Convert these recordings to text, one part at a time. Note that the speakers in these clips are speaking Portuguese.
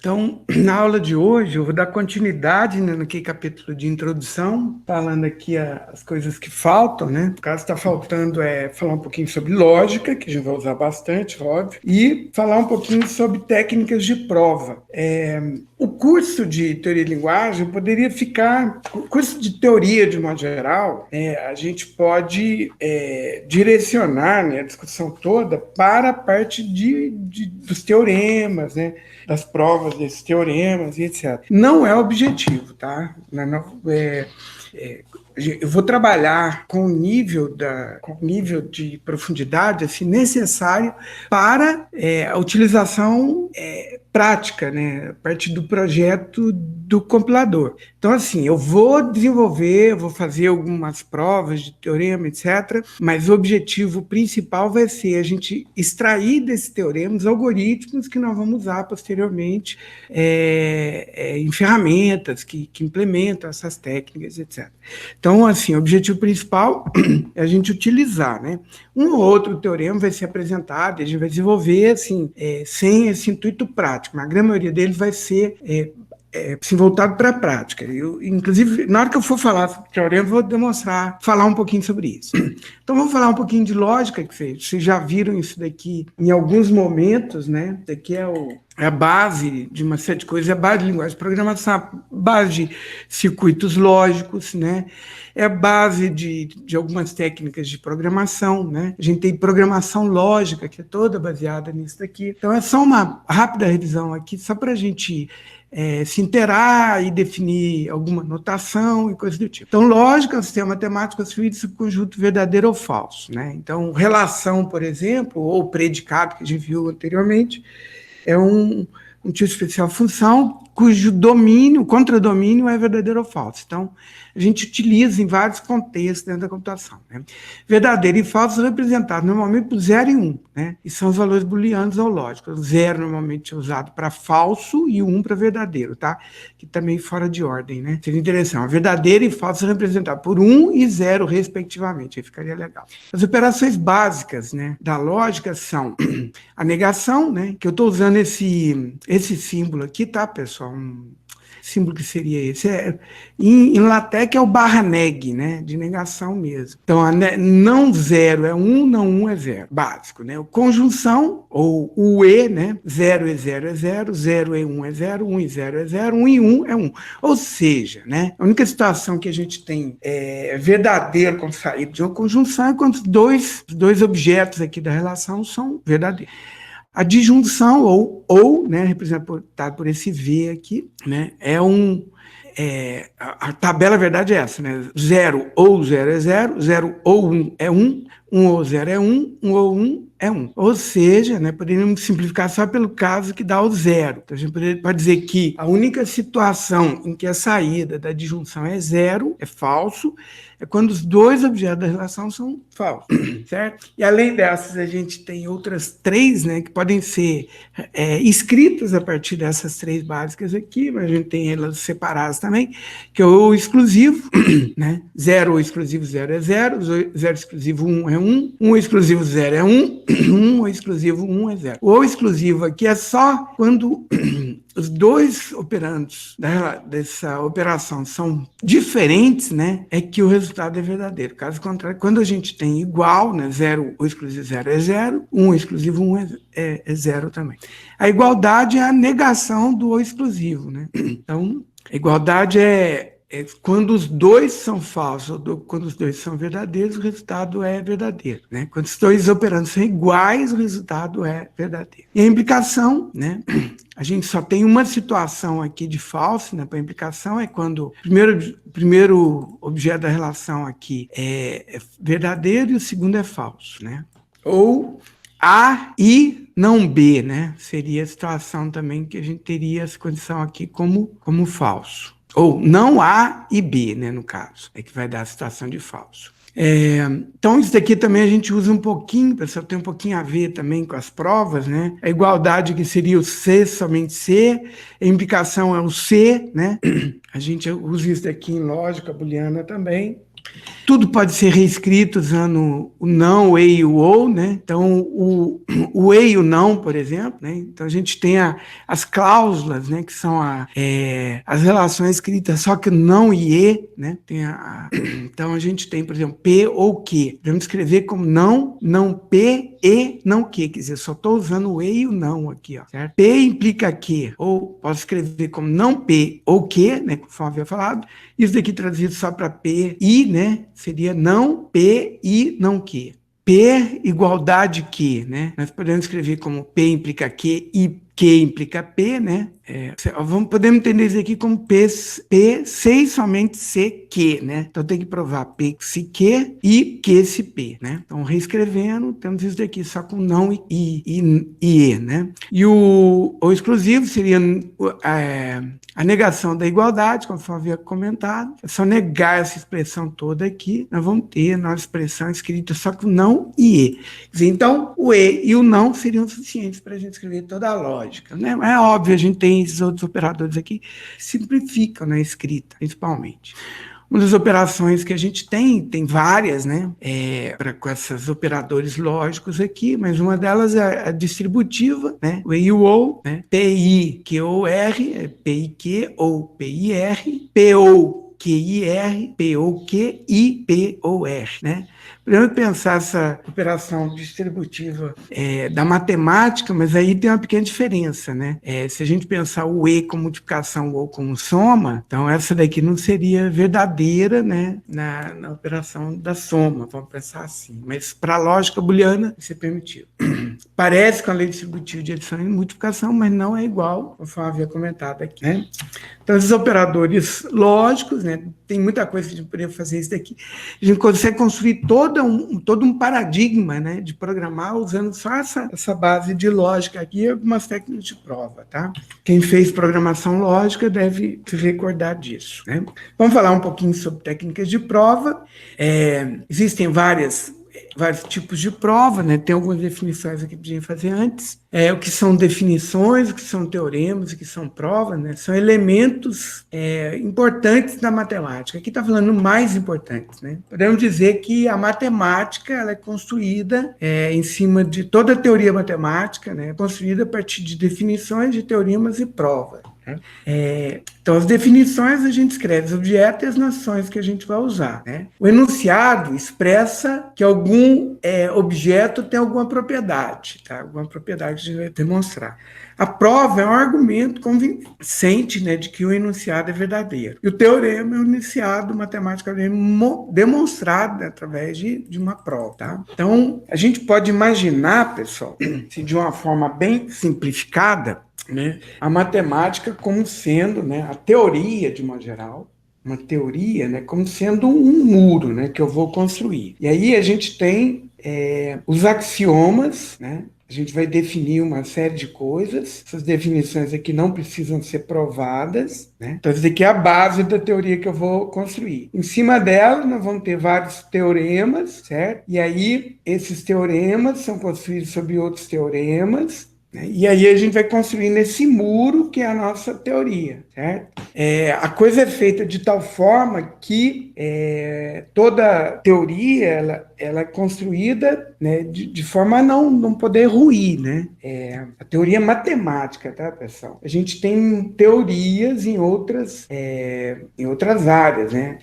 Então, na aula de hoje, eu vou dar continuidade, né, naquele capítulo de introdução, falando aqui as coisas que faltam, né? No caso, está faltando falar um pouquinho sobre lógica, que a gente vai usar bastante, óbvio, e falar um pouquinho sobre técnicas de prova. O curso de teoria de linguagem poderia ficar... O curso de teoria, de modo geral, a gente pode direcionar, né, a discussão toda para a parte dos teoremas, né, das provas desses teoremas e etc. Não é objetivo, tá? Eu vou trabalhar com o nível de profundidade assim, necessário para a utilização prática, né, a partir do projeto do compilador. Então, assim, eu vou fazer algumas provas de teorema, etc., mas o objetivo principal vai ser a gente extrair desse teorema os algoritmos que nós vamos usar posteriormente em ferramentas que implementam essas técnicas, etc. Então, assim, o objetivo principal é a gente utilizar, né? Um ou outro teorema vai ser apresentado, a gente vai desenvolver, assim, sem esse intuito prático, mas a grande maioria deles vai ser voltado para a prática. Inclusive, na hora que eu for falar sobre teorema, eu vou falar um pouquinho sobre isso. Então, vamos falar um pouquinho de lógica, que vocês já viram isso daqui em alguns momentos, né? Isso daqui é a base de uma série de coisas, é a base de linguagem de programação, a base de circuitos lógicos, né? É a base de algumas técnicas de programação, né? A gente tem programação lógica, que é toda baseada nisso daqui. Então, é só uma rápida revisão aqui, só para a gente se inteirar e definir alguma notação e coisas do tipo. Então, lógica é um sistema matemático construído sobre conjunto verdadeiro ou falso, né? Então, relação, por exemplo, ou predicado, que a gente viu anteriormente, é um tipo especial função cujo contradomínio é verdadeiro ou falso. Então, a gente utiliza em vários contextos dentro da computação, né? Verdadeiro e falso são representados normalmente por 0 e 1, né? E são os valores booleanos ou lógicos. O 0 normalmente é usado para falso e o 1 para verdadeiro, tá? Que também fora de ordem, né? Seria interessante. Verdadeiro e falso são representados por 1 e 0, respectivamente. Aí ficaria legal. As operações básicas, né, da lógica são a negação, né? Que eu estou usando esse símbolo aqui, tá, pessoal? Um símbolo que seria esse. Em LaTeX é o /neg, né? De negação mesmo. Então, não 0 é 1, não 1 é 0. Básico, né? Conjunção, ou o E, né? 0 e 0 é 0, 0 e 1 é 0, 1 e 0 é 0, 1 e 1 é 1. Ou seja, né? A única situação que a gente tem verdadeiro como saída de uma conjunção é quando os dois objetos aqui da relação são verdadeiros. A disjunção, ou né, representado por esse V aqui, né, a tabela, a verdade é essa, né? 0 ou 0 é 0, 0 ou 1 é 1, 1 ou 0 é 1, 1 ou 1 é 1. Ou seja, né, poderíamos simplificar só pelo caso que dá o 0. Então, a gente pode dizer que a única situação em que a saída da disjunção é 0, é falso, é quando os dois objetos da relação são falsos, certo? E além dessas, a gente tem outras 3, né, que podem ser escritas a partir dessas 3 básicas aqui, mas a gente tem elas separadas também, que é o exclusivo, né? 0 ou exclusivo 0 é 0, 0 exclusivo 1 é 1, 1 exclusivo 0 é 1, 1 ou exclusivo 1 é 0. O ou exclusivo aqui é só quando os dois operandos dessa operação são diferentes, né, é que o resultado é verdadeiro. Caso contrário, quando a gente tem igual, né, 0 ou exclusivo 0 é 0, 1 ou exclusivo 1 é 0 também. A igualdade é a negação do ou exclusivo, né? Então, a igualdade é quando os dois são falsos, ou quando os dois são verdadeiros, o resultado é verdadeiro, né? Quando os dois operandos são iguais, o resultado é verdadeiro. E a implicação, né? A gente só tem uma situação aqui de falso, né? Para a implicação é quando o primeiro objeto da relação aqui é verdadeiro e o segundo é falso, né? Ou A e não B, né? Seria a situação também que a gente teria essa condição aqui como falso. Ou não A e B, né, no caso, é que vai dar a situação de falso. Então, isso daqui também a gente usa um pouquinho, pessoal, tem um pouquinho a ver também com as provas, né? A igualdade que seria o C, somente C, a implicação é o C, né? A gente usa isso daqui em lógica booleana também. Tudo pode ser reescrito usando o não, o e e o ou, né? Então, o e e o não, por exemplo, né? Então, a gente tem as cláusulas, né? Que são as relações escritas só que não e e, né? Então, a gente tem, por exemplo, p ou que. Podemos escrever como não, não p e não que. Quer dizer, só estou usando o e e o não aqui, ó, certo? P implica que, ou posso escrever como não p ou que, né? Conforme havia falado. Isso daqui traduzido só para p e, né? Seria não p e não que. P igualdade que, né? Nós podemos escrever como P implica que e que implica P, né? Podemos entender isso aqui como P se e somente se que, né? Então tem que provar P se que e que se P, né? Então reescrevendo, temos isso daqui só com não e, né? E o exclusivo seria a negação da igualdade, conforme havia comentado. É só negar essa expressão toda aqui, nós vamos ter a nossa expressão escrita só com não e e. Quer dizer, então, o e e o não seriam suficientes para a gente escrever toda a lógica, né? Mas é óbvio, a gente tem esses outros operadores aqui que simplificam na escrita, principalmente. Uma das operações que a gente tem várias, né, com esses operadores lógicos aqui, mas uma delas é a distributiva, né, o e e o ou, né, PI, Q ou R, PIQ ou PIR, PO, QIR, POQ e POR, né? Podemos pensar essa operação distributiva da matemática, mas aí tem uma pequena diferença, né? Se a gente pensar o E como multiplicação ou como soma, então essa daqui não seria verdadeira, né, na operação da soma, vamos pensar assim. Mas para a lógica booleana, isso é permitido. Parece com a lei distributiva de adição e multiplicação, mas não é igual, conforme havia comentado aqui, né? Então, esses operadores lógicos, né, tem muita coisa que a gente poderia fazer isso daqui. A gente consegue construir todo um paradigma, né, de programar usando só essa base de lógica aqui e algumas técnicas de prova, tá? Quem fez programação lógica deve se recordar disso, né? Vamos falar um pouquinho sobre técnicas de prova. Existem vários tipos de prova, né? Tem algumas definições aqui que podia fazer antes. O que são definições, o que são teoremas, o que são provas, né? São elementos importantes da matemática. Aqui está falando mais importantes, né? Podemos dizer que a matemática ela é construída em cima de toda a teoria matemática, né? Construída a partir de definições, de teoremas e provas. Então, as definições a gente escreve os objetos e as noções que a gente vai usar, né? O enunciado expressa que algum objeto tem alguma propriedade, tá? Alguma propriedade que a gente vai demonstrar. A prova é um argumento convincente, né, de que o enunciado é verdadeiro. E o teorema é um enunciado matematicamente demonstrado através de uma prova, tá? Então, a gente pode imaginar, pessoal, se de uma forma bem simplificada, né, a matemática como sendo, né, a teoria de uma geral, uma teoria, né, como sendo um muro, né, que eu vou construir. E aí a gente tem os axiomas, né? A gente vai definir uma série de coisas. Essas definições aqui não precisam ser provadas, né? Então, isso aqui é a base da teoria que eu vou construir. Em cima dela, nós vamos ter vários teoremas, certo? E aí, esses teoremas são construídos sobre outros teoremas, né? E aí a gente vai construindo esse muro que é a nossa teoria, certo? A coisa é feita de tal forma que toda teoria ela é construída, né, de forma a não poder ruir, né? A teoria matemática, tá, pessoal? A gente tem teorias em outras áreas, né?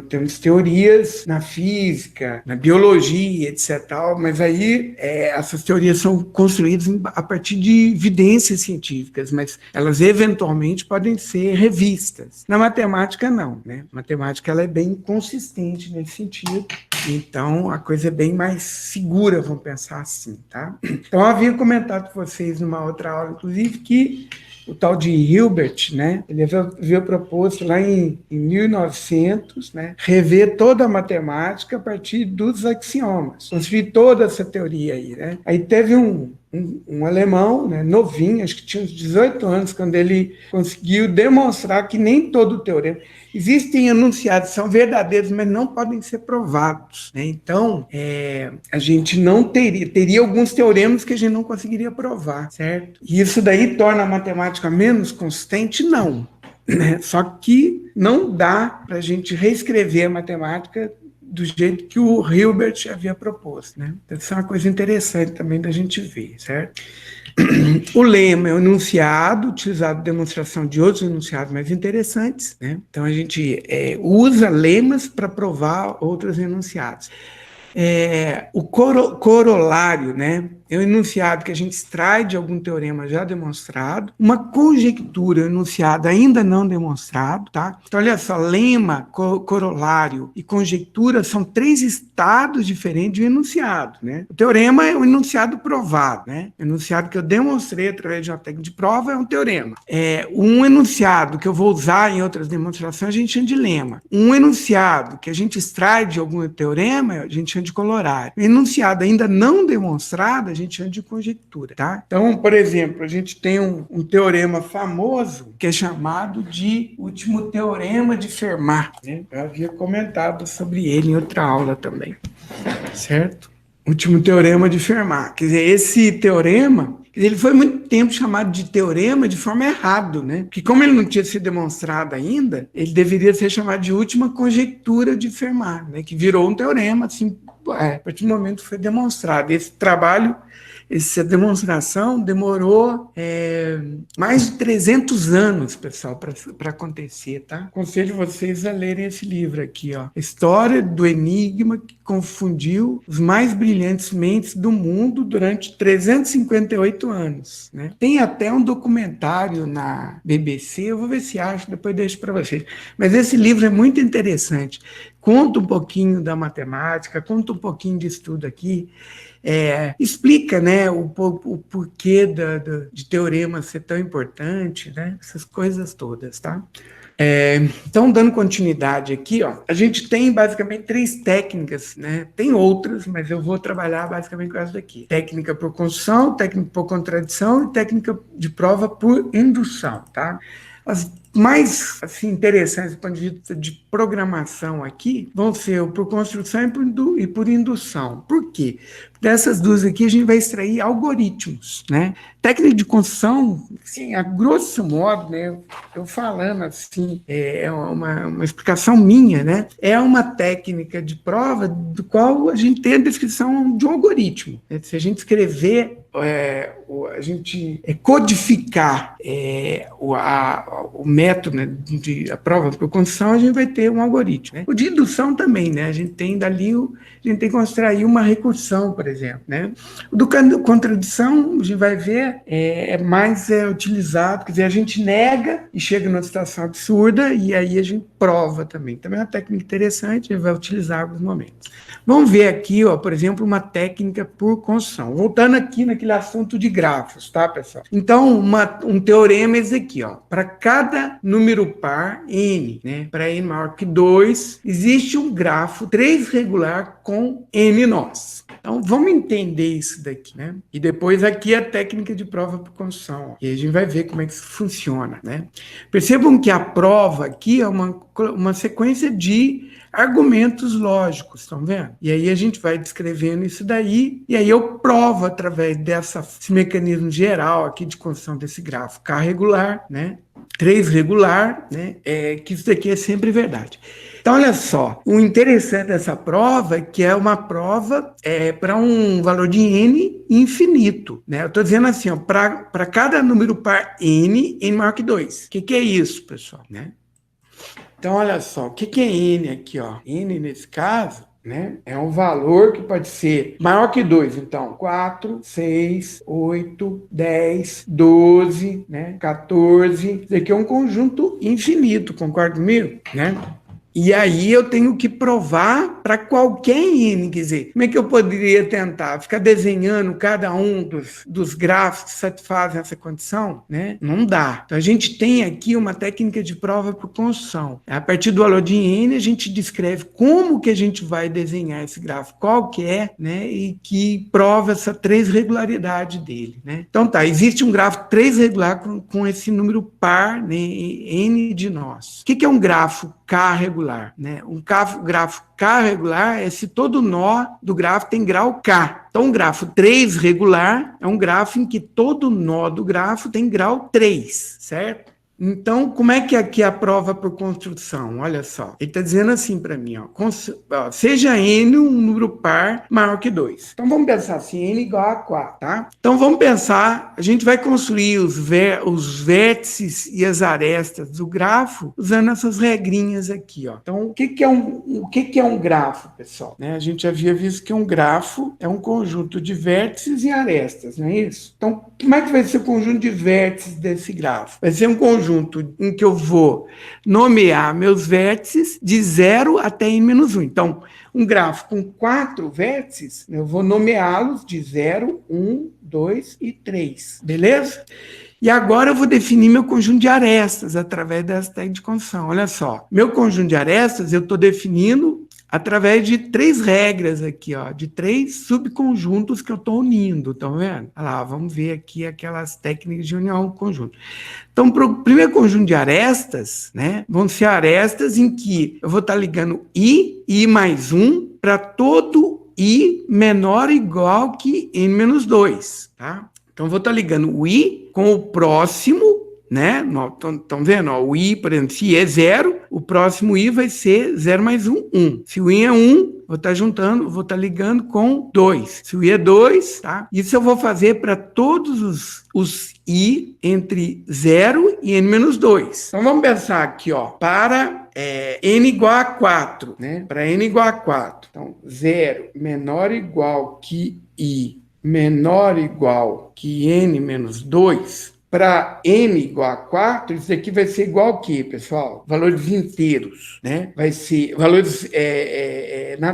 Temos teorias na física, na biologia, etc. Tal, mas aí essas teorias são construídas a partir de evidências científicas, mas elas eventualmente podem ser revistas. Na matemática, não, né? A matemática ela é bem consistente nesse sentido, então a coisa é bem mais segura, vamos pensar assim, tá? Então, eu havia comentado com vocês numa outra aula, inclusive, que o tal de Hilbert, né, ele havia proposto lá em 1900, né, rever toda a matemática a partir dos axiomas, construir toda essa teoria aí, né? Aí teve um alemão, né, novinho, acho que tinha uns 18 anos, quando ele conseguiu demonstrar que nem todo teorema... Existem enunciados que são verdadeiros, mas não podem ser provados, né? Então, a gente não teria alguns teoremas que a gente não conseguiria provar, certo? E isso daí torna a matemática menos consistente? Não. né? Só que não dá para a gente reescrever a matemática do jeito que o Hilbert havia proposto, né? Então, isso é uma coisa interessante também da gente ver, certo? O lema é o enunciado, utilizado em demonstração de outros enunciados mais interessantes, né? Então, a gente usa lemas para provar outros enunciados. O corolário, né? É um enunciado que a gente extrai de algum teorema já demonstrado, uma conjectura, um enunciado ainda não demonstrado, tá? Então, olha só, lema, corolário e conjectura são 3 estados diferentes de um enunciado, né? O teorema é um enunciado provado, né? O enunciado que eu demonstrei através de uma técnica de prova é um teorema. Um enunciado que eu vou usar em outras demonstrações, a gente chama de lema. Um enunciado que a gente extrai de algum teorema, a gente chama de corolário. O enunciado ainda não demonstrado, a gente chama de conjectura, tá? Então, por exemplo, a gente tem um teorema famoso que é chamado de último teorema de Fermat, né? Eu havia comentado sobre ele em outra aula também, certo? Último teorema de Fermat. Quer dizer, esse teorema, ele foi muito tempo chamado de teorema de forma errada, né? Porque como ele não tinha sido demonstrado ainda, ele deveria ser chamado de última conjectura de Fermat, né? Que virou um teorema, assim, a partir do momento que foi demonstrado. Esse trabalho, essa demonstração demorou mais de 300 anos, pessoal, para acontecer, tá? Aconselho vocês a lerem esse livro aqui, ó. História do enigma que confundiu os mais brilhantes mentes do mundo durante 358 anos, né? Tem até um documentário na BBC, eu vou ver se acho, depois deixo para vocês. Mas esse livro é muito interessante. Conta um pouquinho da matemática, conta um pouquinho de estudo aqui, explica, né, o porquê de teorema ser tão importante, né, essas coisas todas, tá? Então, dando continuidade aqui, ó, a gente tem basicamente 3 técnicas, né? Tem outras, mas eu vou trabalhar basicamente com essa daqui. Técnica por construção, técnica por contradição e técnica de prova por indução, tá? As mais assim, interessantes do ponto de vista de programação aqui vão ser o por construção e por indução. Por quê? Dessas duas aqui a gente vai extrair algoritmos, né? Técnica de construção, assim, a grosso modo, né, eu falando assim, é uma explicação minha, né? É uma técnica de prova do qual a gente tem a descrição de um algoritmo, né? Se a gente escrever, a gente codificar o método, né, de a prova por construção, a gente vai ter um algoritmo, né? O de indução também, né? A gente tem dali, a gente tem que extrair uma recursão, por exemplo, né? O do contradição, a gente vai ver, é mais utilizado, quer dizer, a gente nega e chega numa situação absurda e aí a gente prova também. Também é uma técnica interessante, a gente vai utilizar em alguns momentos. Vamos ver aqui, ó, por exemplo, uma técnica por construção. Voltando aqui naquele assunto de grafos, tá, pessoal? Então, um teorema é esse aqui, ó. Para cada número par, n, né, para n maior que 2, existe um grafo 3 regular com n nós. Então, vamos entender isso daqui, né? E depois aqui a técnica de prova por construção, ó. E a gente vai ver como é que isso funciona, né? Percebam que a prova aqui é uma sequência de argumentos lógicos, estão vendo? E aí a gente vai descrevendo isso daí, e aí eu provo através desse mecanismo geral aqui de construção desse gráfico K regular, né? 3 regular, né? Que isso daqui é sempre verdade. Então, olha só, o interessante dessa prova é que é uma prova para um valor de n infinito, né? Eu estou dizendo assim, ó, para cada número par n maior que 2. O que é isso, pessoal, né? Então, olha só, o que é n aqui, ó? N, nesse caso, né, é um valor que pode ser maior que 2. Então, 4, 6, 8, 10, 12, né, 14. Isso aqui é um conjunto infinito, concorda comigo? Né? E aí eu tenho que provar para qualquer n, quer dizer, como é que eu poderia tentar? Ficar desenhando cada um dos grafos que satisfazem essa condição? Né? Não dá. Então a gente tem aqui uma técnica de prova por construção. A partir do valor de n, a gente descreve como que a gente vai desenhar esse gráfico, qual que é, né? E que prova essa 3 regularidade dele. Né? Então tá, existe um gráfico 3 regular com esse número par, né? N de nós. O que é um grafo K regular, né? Um grafo K regular é se todo nó do grafo tem grau K. Então, um grafo 3 regular é um grafo em que todo nó do grafo tem grau 3, certo? Então, como é que aqui é a prova por construção? Olha só, ele está dizendo assim para mim, ó, seja n um número par maior que 2. Então, vamos pensar assim, n igual a 4, tá? Então, vamos pensar, a gente vai construir os vértices e as arestas do grafo usando essas regrinhas aqui, ó. Então, o que é um grafo, pessoal? Né? A gente já havia visto que um grafo é um conjunto de vértices e arestas, não é isso? Então, como é que vai ser o conjunto de vértices desse grafo? Vai ser um conjunto em que eu vou nomear meus vértices de 0 até n-1. Então, um grafo com 4 vértices, eu vou nomeá-los de 0, 1, 2 e 3. Beleza? E agora eu vou definir meu conjunto de arestas através dessa técnica de construção. Olha só, meu conjunto de arestas eu estou definindo através de 3 regras aqui, ó, de 3 subconjuntos que eu estou unindo, estão vendo? Olha lá, vamos ver aqui aquelas técnicas de união conjunto. Então, para o primeiro conjunto de arestas, né, vão ser arestas em que eu vou estar ligando i mais 1 para todo i menor ou igual que n-2, tá? Então, eu vou estar ligando o i com o próximo, né? Estão vendo? Ó, o i, por exemplo, se é 0, o próximo i vai ser 0 mais 1, 1. Se o i é 1, vou estar juntando, vou estar ligando com 2. Se o i é 2, tá? Isso eu vou fazer para todos os i entre 0 e n-2. Então, vamos pensar aqui, ó, para n igual a 4, né? Para n igual a 4. Então, 0 menor ou igual que i menor ou igual que n menos 2, para n igual a 4, isso aqui vai ser igual ao quê, pessoal? Valores inteiros, né? Vai ser valores,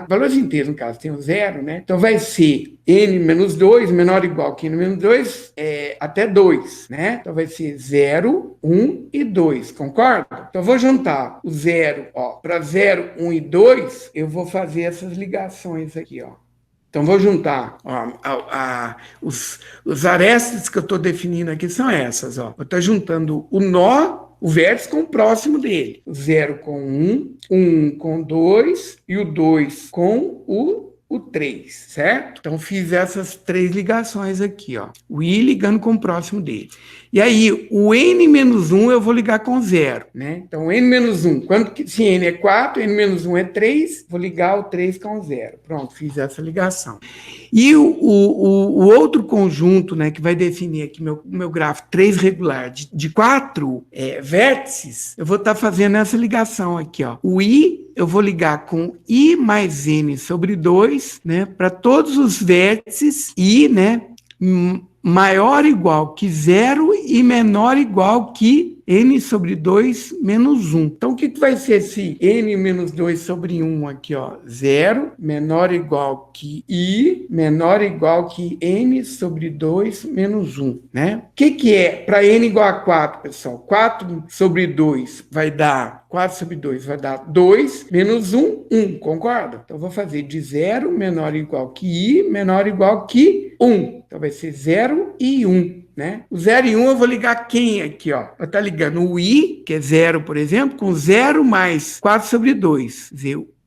valores inteiros, no caso, tem o 0, né? Então vai ser n menos 2 menor ou igual que n menos 2 até 2, né? Então vai ser 0, 1 e 2, concorda? Então eu vou juntar o 0, ó, para 0, 1 e 2, eu vou fazer essas ligações aqui, ó. Então, vou juntar, ó, os arestas que eu estou definindo aqui são essas, ó. Eu estou juntando o nó, o vértice com o próximo dele. O 0 com 1, 1 com 2 e o 2 com o 3, certo? Então, fiz essas 3 ligações aqui, ó. O i ligando com o próximo dele. E aí, o n-1 eu vou ligar com 0, né? Então, n-1, se n é 4, n-1 é 3, vou ligar o 3 com 0. Pronto, fiz essa ligação. E o outro conjunto, né, que vai definir aqui meu gráfico 3 regular de 4 vértices, eu vou estar fazendo essa ligação aqui, ó. O i eu vou ligar com i mais n sobre 2, né, para todos os vértices i, né, maior ou igual que 0 e menor ou igual que n sobre 2 menos 1. Então, o que vai ser esse n menos 2 sobre 1 aqui, ó? 0 menor ou igual que i menor ou igual que n sobre 2 menos 1, né? O que é para n igual a 4, pessoal? 4 sobre 2 vai dar 4 sobre 2 vai dar 2 menos 1, 1, concorda? Então, eu vou fazer de 0 menor ou igual que i menor ou igual que 1. Então, vai ser 0 e 1. Né? O 0 e 1 eu vou ligar quem aqui, ó? Eu estou ligando o i, que é 0, por exemplo, com 0 mais 4 sobre 2.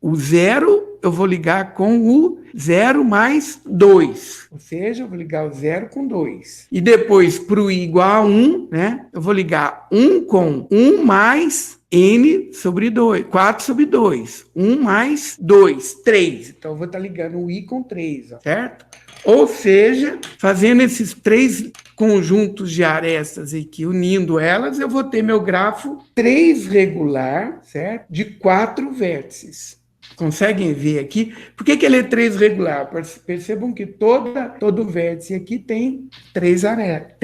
O 0 eu vou ligar com o 0 mais 2. Ou seja, eu vou ligar o 0 com 2. E depois, para o i igual a 1, né? Eu vou ligar 1 com 1 mais n sobre 2, 4 sobre 2. 1 mais 2, 3. Então, eu vou estar ligando o i com 3, ó, certo? Ou seja, fazendo esses 3 conjuntos de arestas aqui, unindo elas, eu vou ter meu grafo 3 regular, certo? De 4 vértices. Conseguem ver aqui? Por que ele é 3 regular? Percebam que todo vértice aqui tem 3 arestas.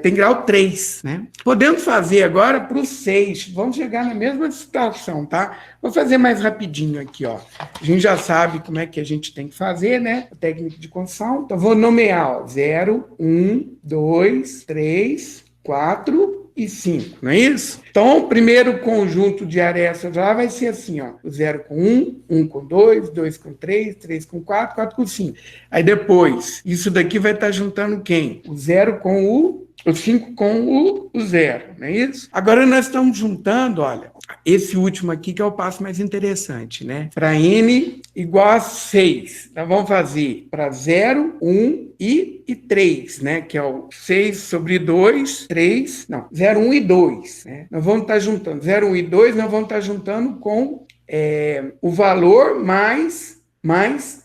Tem grau 3, né? Podemos fazer agora para o 6. Vamos chegar na mesma situação, tá? Vou fazer mais rapidinho aqui, ó. A gente já sabe como é que a gente tem que fazer, né? A técnica de construção. Então, vou nomear, ó, 0, 1, 2, 3, 4... e 5, não é isso? Então, o primeiro conjunto de arestas lá vai ser assim, ó, o 0 com 1, 1 com 2, 2 com 3, 3 com 4, 4 com 5. Aí depois, isso daqui vai estar juntando quem? O 0 com O 5 com o 0, não é isso? Agora nós estamos juntando, olha, esse último aqui que é o passo mais interessante, né? Para n igual a 6, nós vamos fazer para 0, 1 e 3, né? Que é o 6 sobre 2, 3, não, 0, 1 e 2, né? Nós vamos estar juntando 0, 1 e 2, nós vamos estar juntando com o valor mais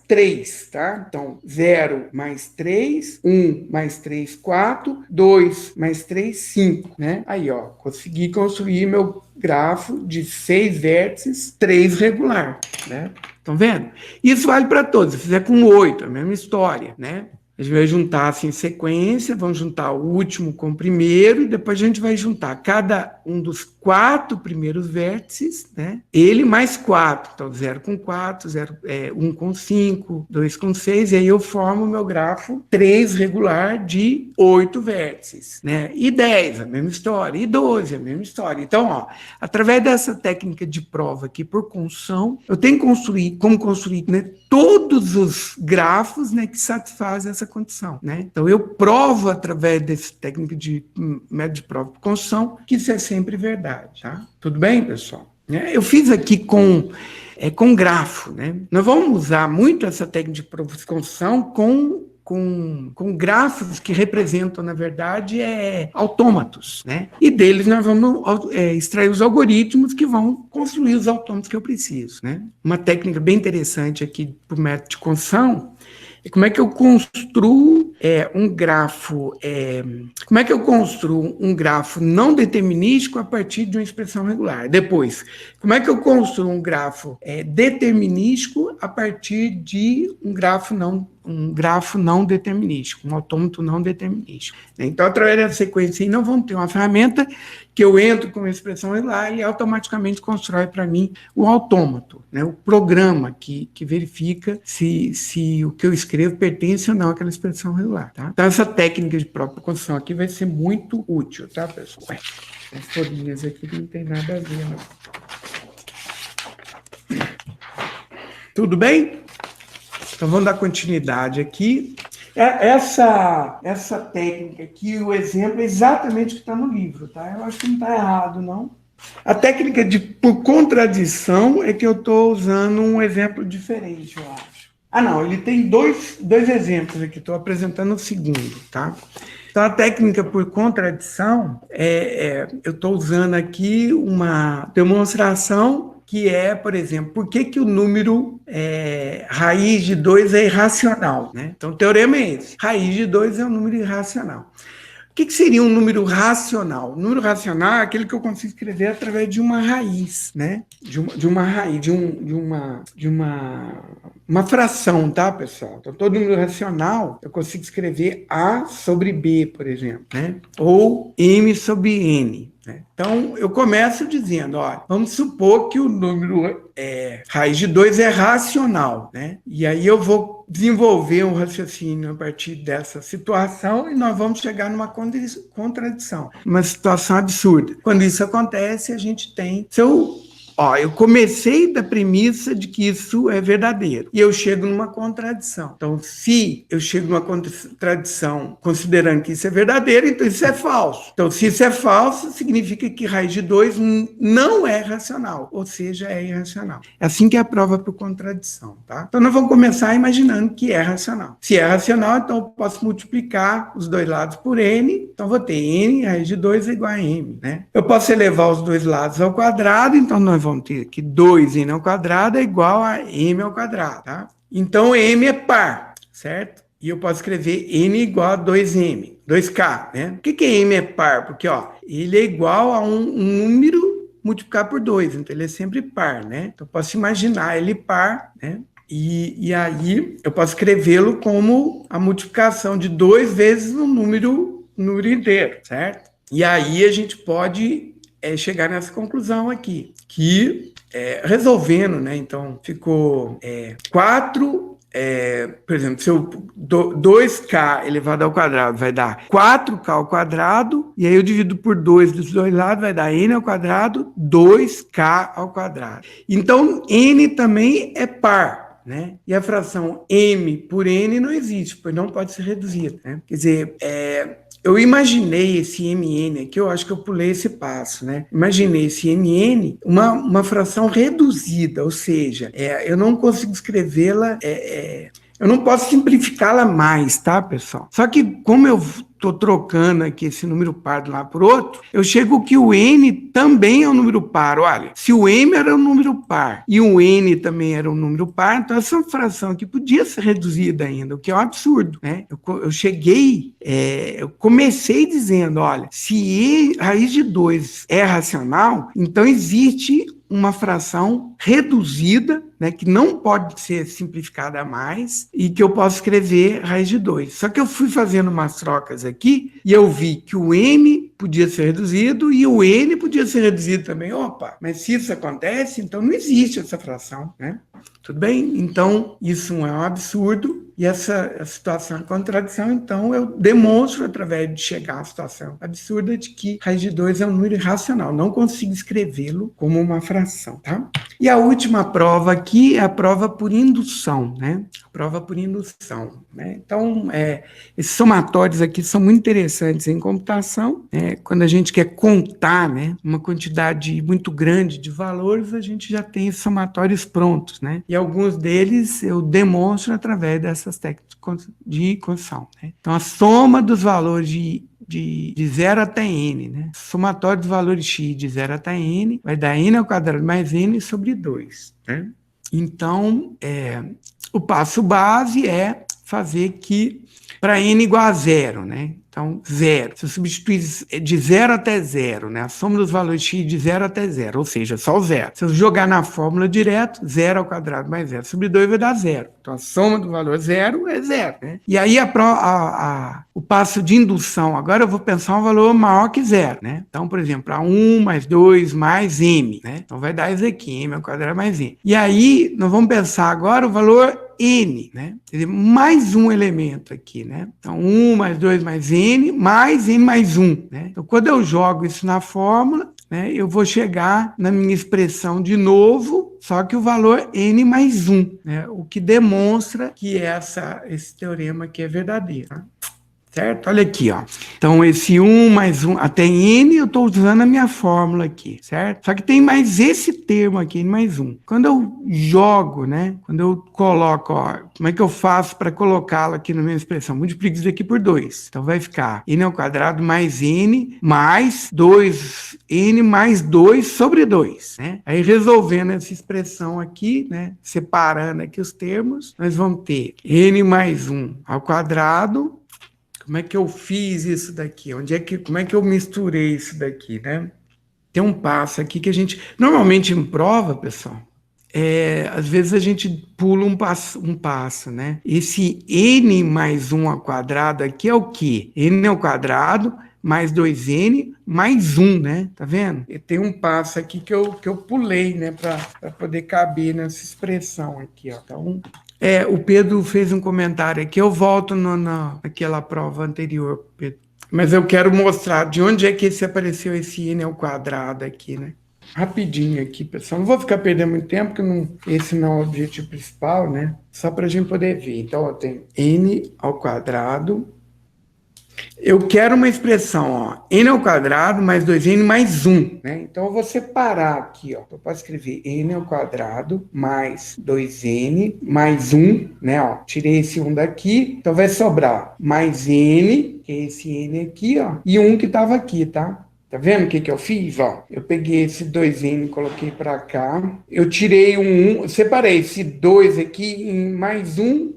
3, tá? Então, 0 mais 3, 1 mais 3, 4, 2 mais 3, 5, né? Aí, ó, consegui construir meu grafo de 6 vértices, 3 regular, né? Estão vendo? Isso vale para todos. Se fizer com 8, a mesma história, né? A gente vai juntar assim em sequência, vamos juntar o último com o primeiro, e depois a gente vai juntar cada um dos 4 primeiros vértices, né? Ele mais 4. Então, 0 com 4, 1 com 5, 2 com 6, e aí eu formo o meu grafo 3 regular de 8 vértices, né? E 10, a mesma história. E 12, a mesma história. Então, ó, através dessa técnica de prova aqui por construção, eu tenho que construir, né, todos os grafos, né, que satisfazem essa condição, né? Então, eu provo através dessa técnica de método de prova por construção que isso é sempre verdade, tá? Tudo bem, pessoal? Eu fiz aqui com grafo, né? Nós vamos usar muito essa técnica de prova por construção com grafos que representam, na verdade, autômatos, né? E deles nós vamos extrair os algoritmos que vão construir os autômatos que eu preciso, né? Uma técnica bem interessante aqui para o método de construção é como é que eu construo um grafo, como é que eu construo um grafo não determinístico a partir de uma expressão regular. Depois, como é que eu construo um grafo determinístico a partir de um grafo não determinístico, um autômato não determinístico. Então, através dessa sequência aí, nós vamos ter uma ferramenta que eu entro com uma expressão regular e automaticamente constrói para mim o autômato, né? O programa que verifica se o que eu escrevo pertence ou não àquela expressão regular, tá? Então, essa técnica de própria construção aqui vai ser muito útil, tá, pessoal? As folhinhas aqui não tem nada a ver, não. Tudo bem? Então, vamos dar continuidade aqui. Essa técnica aqui, o exemplo é exatamente o que está no livro, tá? Eu acho que não está errado, não. A técnica por contradição é que eu estou usando um exemplo diferente, eu acho. Ah, não, ele tem dois exemplos aqui, estou apresentando o segundo, tá? Então, a técnica por contradição, eu estou usando aqui uma demonstração que por exemplo, por que o número raiz de 2 é irracional, né? Então, o teorema é esse. Raiz de 2 é um número irracional. O que seria um número racional? O número racional é aquele que eu consigo escrever através de uma raiz, né? De uma raiz, de uma fração, tá, pessoal? Então, todo número racional eu consigo escrever A sobre B, por exemplo, né? Ou M sobre N. Então, eu começo dizendo, olha, vamos supor que o número raiz de 2 é racional, né? E aí eu vou desenvolver um raciocínio a partir dessa situação e nós vamos chegar numa contradição, uma situação absurda. Quando isso acontece, a gente tem... eu comecei da premissa de que isso é verdadeiro e eu chego numa contradição. Então, se eu chego numa contradição considerando que isso é verdadeiro, então isso é falso. Então, se isso é falso, significa que raiz de 2 não é racional, ou seja, é irracional. É assim que é a prova por contradição, tá? Então, nós vamos começar imaginando que é racional. Se é racional, então eu posso multiplicar os dois lados por n, então vou ter n, raiz de 2 é igual a m, né? Eu posso elevar os dois lados ao quadrado, então nós vamos ter que 2n ao quadrado é igual a m ao quadrado, tá? Então, m é par, certo? E eu posso escrever n igual a 2m, 2k, né? Por que m é par? Porque, ele é igual a um número multiplicar por 2, então ele é sempre par, né? Então, eu posso imaginar ele par, né? E aí, eu posso escrevê-lo como a multiplicação de 2 vezes o número inteiro, certo? E aí, a gente pode chegar nessa conclusão aqui, que resolvendo, né? Então, ficou 4, por exemplo, se eu 2k elevado ao quadrado vai dar 4k ao quadrado, e aí eu divido por 2 dos dois lados, vai dar n ao quadrado, 2k ao quadrado. Então, n também é par. né? E a fração m por n não existe, pois não pode ser reduzida, né? Quer dizer, eu imaginei esse mn aqui, eu acho que eu pulei esse passo, né? Imaginei esse mn uma fração reduzida, ou seja, eu não consigo escrevê-la, eu não posso simplificá-la mais, tá, pessoal? Só que como eu estou trocando aqui esse número par de lá por outro, eu chego que o n também é um número par. Olha, se o m era um número par e o n também era um número par, então essa fração aqui podia ser reduzida ainda, o que é um absurdo, né? Eu comecei dizendo, olha, se raiz de 2 é racional, então existe uma fração reduzida, né, que não pode ser simplificada mais e que eu posso escrever raiz de 2. Só que eu fui fazendo umas trocas aqui e eu vi que o m podia ser reduzido e o n podia ser reduzido também. Opa, mas se isso acontece, então não existe essa fração, né? Tudo bem? Então, isso é um absurdo e essa situação é contradição, então eu demonstro através de chegar à situação absurda de que raiz de 2 é um número irracional, não consigo escrevê-lo como uma fração, tá? E a última prova aqui é a prova por indução, né? A prova por indução, né? Então, esses somatórios aqui são muito interessantes em computação, né? Quando a gente quer contar, né, uma quantidade muito grande de valores, a gente já tem esses somatórios prontos, né? E alguns deles eu demonstro através dessas técnicas de construção, né? Então, a soma dos valores de 0 até n, né? Somatório dos valores x de 0 até n vai dar n ao quadrado mais n sobre 2, né? Então, o passo base é fazer que para n igual a 0, né? Então, 0. Se eu substituir de 0 até 0, né? A soma dos valores x de 0 até 0, ou seja, só o 0. Se eu jogar na fórmula direto, 0 ao quadrado mais 0 sobre 2 vai dar 0. Então, a soma do valor 0 é 0, né? E aí, o passo de indução, agora eu vou pensar um valor maior que 0, né? Então, por exemplo, 1 mais 2 mais m, né? Então, vai dar isso aqui, m ao quadrado mais n. E aí, nós vamos pensar agora o valor n, né? Quer dizer, mais um elemento aqui, né? Então, 1 mais 2 mais n mais 1, né? Então, quando eu jogo isso na fórmula, né, eu vou chegar na minha expressão de novo, só que o valor n mais 1, né? O que demonstra que esse teorema aqui é verdadeiro, tá? Certo? Olha aqui, ó. Então, esse 1 mais 1 até n, eu estou usando a minha fórmula aqui, certo? Só que tem mais esse termo aqui, n mais 1. Quando eu jogo, né? Quando eu coloco, ó, como é que eu faço para colocá-lo aqui na minha expressão? Multiplico isso aqui por 2. Então, vai ficar n ao quadrado mais n mais 2n mais 2 sobre 2, né? Aí, resolvendo essa expressão aqui, né? Separando aqui os termos, nós vamos ter n mais 1 ao quadrado. Como é que eu fiz isso daqui? Como é que eu misturei isso daqui, né? Tem um passo aqui que a gente... Normalmente em prova, pessoal, às vezes a gente pula um passo, né? Esse n mais 1 ao quadrado aqui é o quê? N ao quadrado mais 2n mais 1, né? Tá vendo? E tem um passo aqui que eu pulei, né? Para poder caber nessa expressão aqui, ó. Então... o Pedro fez um comentário aqui, eu volto naquela prova anterior, Pedro. Mas eu quero mostrar de onde é que apareceu esse n ao quadrado aqui, né? Rapidinho aqui, pessoal. Não vou ficar perdendo muito tempo, porque esse não é o objetivo principal, né? Só para a gente poder ver. Então, eu tenho n ao quadrado. Eu quero uma expressão, ó, n ao quadrado mais 2n mais 1, né? Então, eu vou separar aqui, ó. Eu posso escrever n ao quadrado mais 2n mais 1, né? Ó, tirei esse 1 daqui, então vai sobrar mais n, que é esse n aqui, ó, e 1 que estava aqui, tá? Tá vendo o que eu fiz? Ó, eu peguei esse 2n e coloquei para cá. Eu tirei um 1, separei esse 2 aqui em mais 1,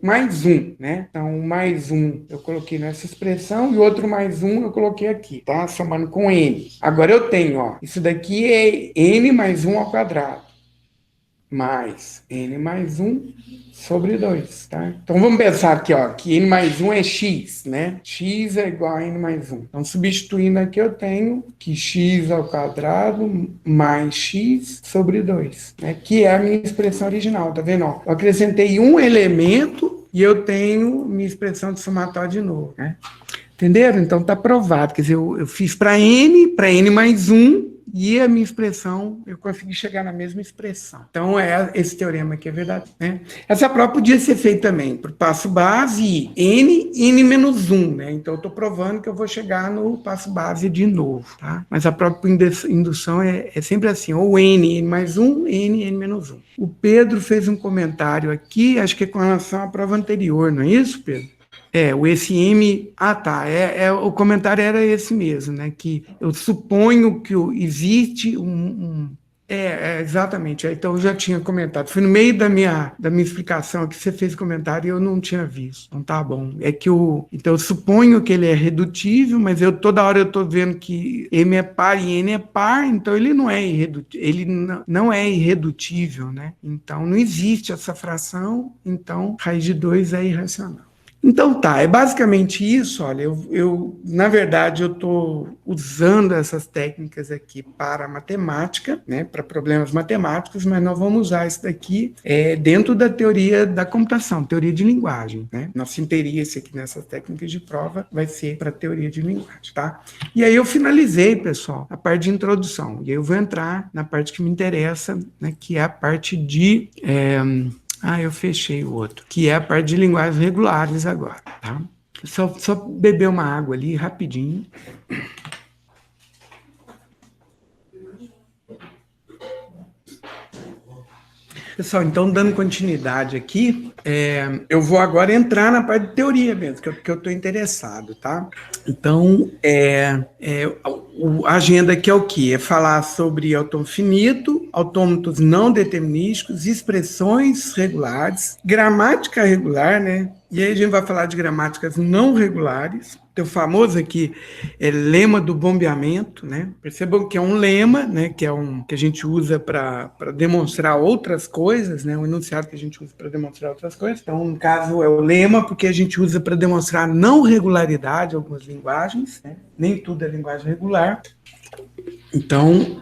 né? Então, mais 1 eu coloquei nessa expressão e outro mais 1 eu coloquei aqui, tá? Somando com n. Agora eu tenho, ó, isso daqui é n mais 1 ao quadrado. Mais n mais 1 sobre 2, tá? Então, vamos pensar aqui, ó, que n mais 1 é x, né? X é igual a n mais 1. Então, substituindo aqui, eu tenho que x ao quadrado mais x sobre 2, né? Que é a minha expressão original, tá vendo? Ó, eu acrescentei um elemento e eu tenho minha expressão de somatório de novo, né? Entenderam? Então, tá provado. Quer dizer, eu fiz para n mais 1, e a minha expressão, eu consegui chegar na mesma expressão. Então, esse teorema aqui é verdade, né? Essa prova podia ser feita também por passo base n menos 1, né? Então, eu estou provando que eu vou chegar no passo base de novo, tá? Mas a própria indução é sempre assim, ou n mais 1, n menos 1. O Pedro fez um comentário aqui, acho que é com relação à prova anterior, não é isso, Pedro? O SM. Ah, tá. O comentário era esse mesmo, né? Que eu suponho que existe exatamente. Então eu já tinha comentado. Foi no meio da minha explicação que você fez comentário e eu não tinha visto. Então tá bom. Então eu suponho que ele é redutível, mas toda hora eu estou vendo que M é par e N é par, então ele não é irredutível. Ele não é irredutível, né? Então não existe essa fração, então raiz de 2 é irracional. Então tá, é basicamente isso. Olha, na verdade, eu estou usando essas técnicas aqui para matemática, né, para problemas matemáticos, mas nós vamos usar isso daqui dentro da teoria da computação, teoria de linguagem, né? Nosso interesse aqui nessas técnicas de prova vai ser para teoria de linguagem, tá? E aí eu finalizei, pessoal, a parte de introdução, e aí eu vou entrar na parte que me interessa, né, que é a parte de... eu fechei o outro, que é a parte de linguagens regulares agora, tá? Só beber uma água ali rapidinho. Pessoal, então, dando continuidade aqui, eu vou agora entrar na parte de teoria mesmo, que eu estou interessado, tá? Então, a agenda aqui é o quê? É falar sobre autômato finito, autômatos não determinísticos, expressões regulares, gramática regular, né? E aí a gente vai falar de gramáticas não regulares. Tem o famoso aqui lema do bombeamento, né? Percebam que é um lema, né? Que a gente usa para demonstrar outras coisas, né? Um enunciado que a gente usa para demonstrar outras coisas. Então, no caso, é o lema porque a gente usa para demonstrar não regularidade em algumas linguagens, né? Nem tudo é linguagem regular. Então,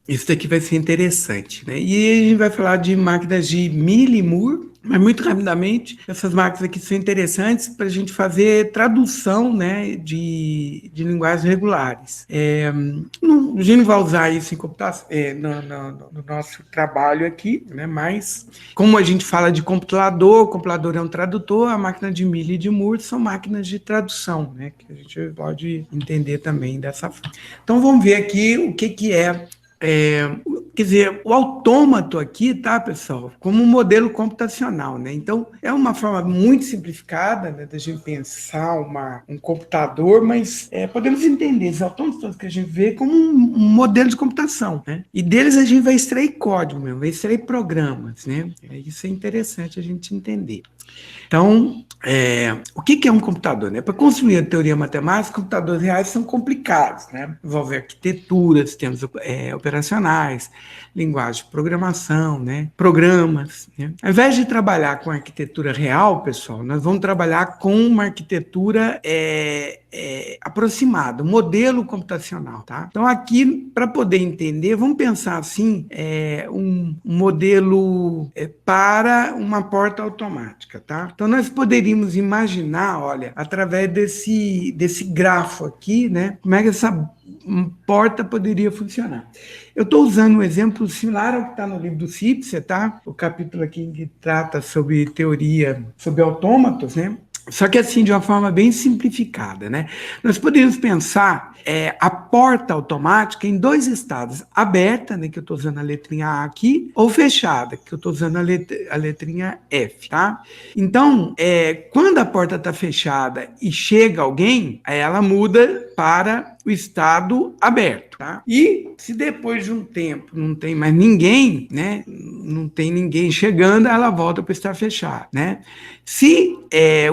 isso daqui vai ser interessante, né? E a gente vai falar de máquinas de Milli e Moore, mas muito rapidamente, essas máquinas aqui são interessantes para a gente fazer tradução, né, de linguagens regulares. A gente não vai usar isso em computação, no nosso trabalho aqui, né, mas como a gente fala de compilador, o compilador é um tradutor, a máquina de Milli e de Moore são máquinas de tradução, né, que a gente pode entender também dessa forma. Então vamos ver aqui o que é. Quer dizer, o autômato aqui, tá, pessoal, como um modelo computacional, né? Então, é uma forma muito simplificada, né, da gente pensar um computador, mas podemos entender esses autômatos todos que a gente vê como um modelo de computação, né? E deles a gente vai extrair código mesmo, vai extrair programas, né? Isso é interessante a gente entender. Então, o que é um computador? Né? Para construir a teoria matemática, computadores reais são complicados, né? Envolve arquitetura, sistemas operacionais, linguagem de programação, né? Programas. Né? Ao invés de trabalhar com arquitetura real, pessoal, nós vamos trabalhar com uma arquitetura aproximada, um modelo computacional. Tá? Então, aqui, para poder entender, vamos pensar assim, um modelo para uma porta automática. Tá? Então, nós poderíamos imaginar, olha, através desse grafo aqui, né, como é que essa porta poderia funcionar. Eu estou usando um exemplo similar ao que está no livro do Cipse, tá? O capítulo aqui que trata sobre teoria, sobre autômatos, né? Só que assim, de uma forma bem simplificada, né? Nós poderíamos pensar a porta automática em dois estados, aberta, né, que eu estou usando a letrinha A aqui, ou fechada, que eu estou usando a letrinha F, tá? Então, quando a porta está fechada e chega alguém, ela muda para o estado aberto, tá? E se depois de um tempo não tem mais ninguém, né? Não tem ninguém chegando, ela volta para o estado fechado, né? Se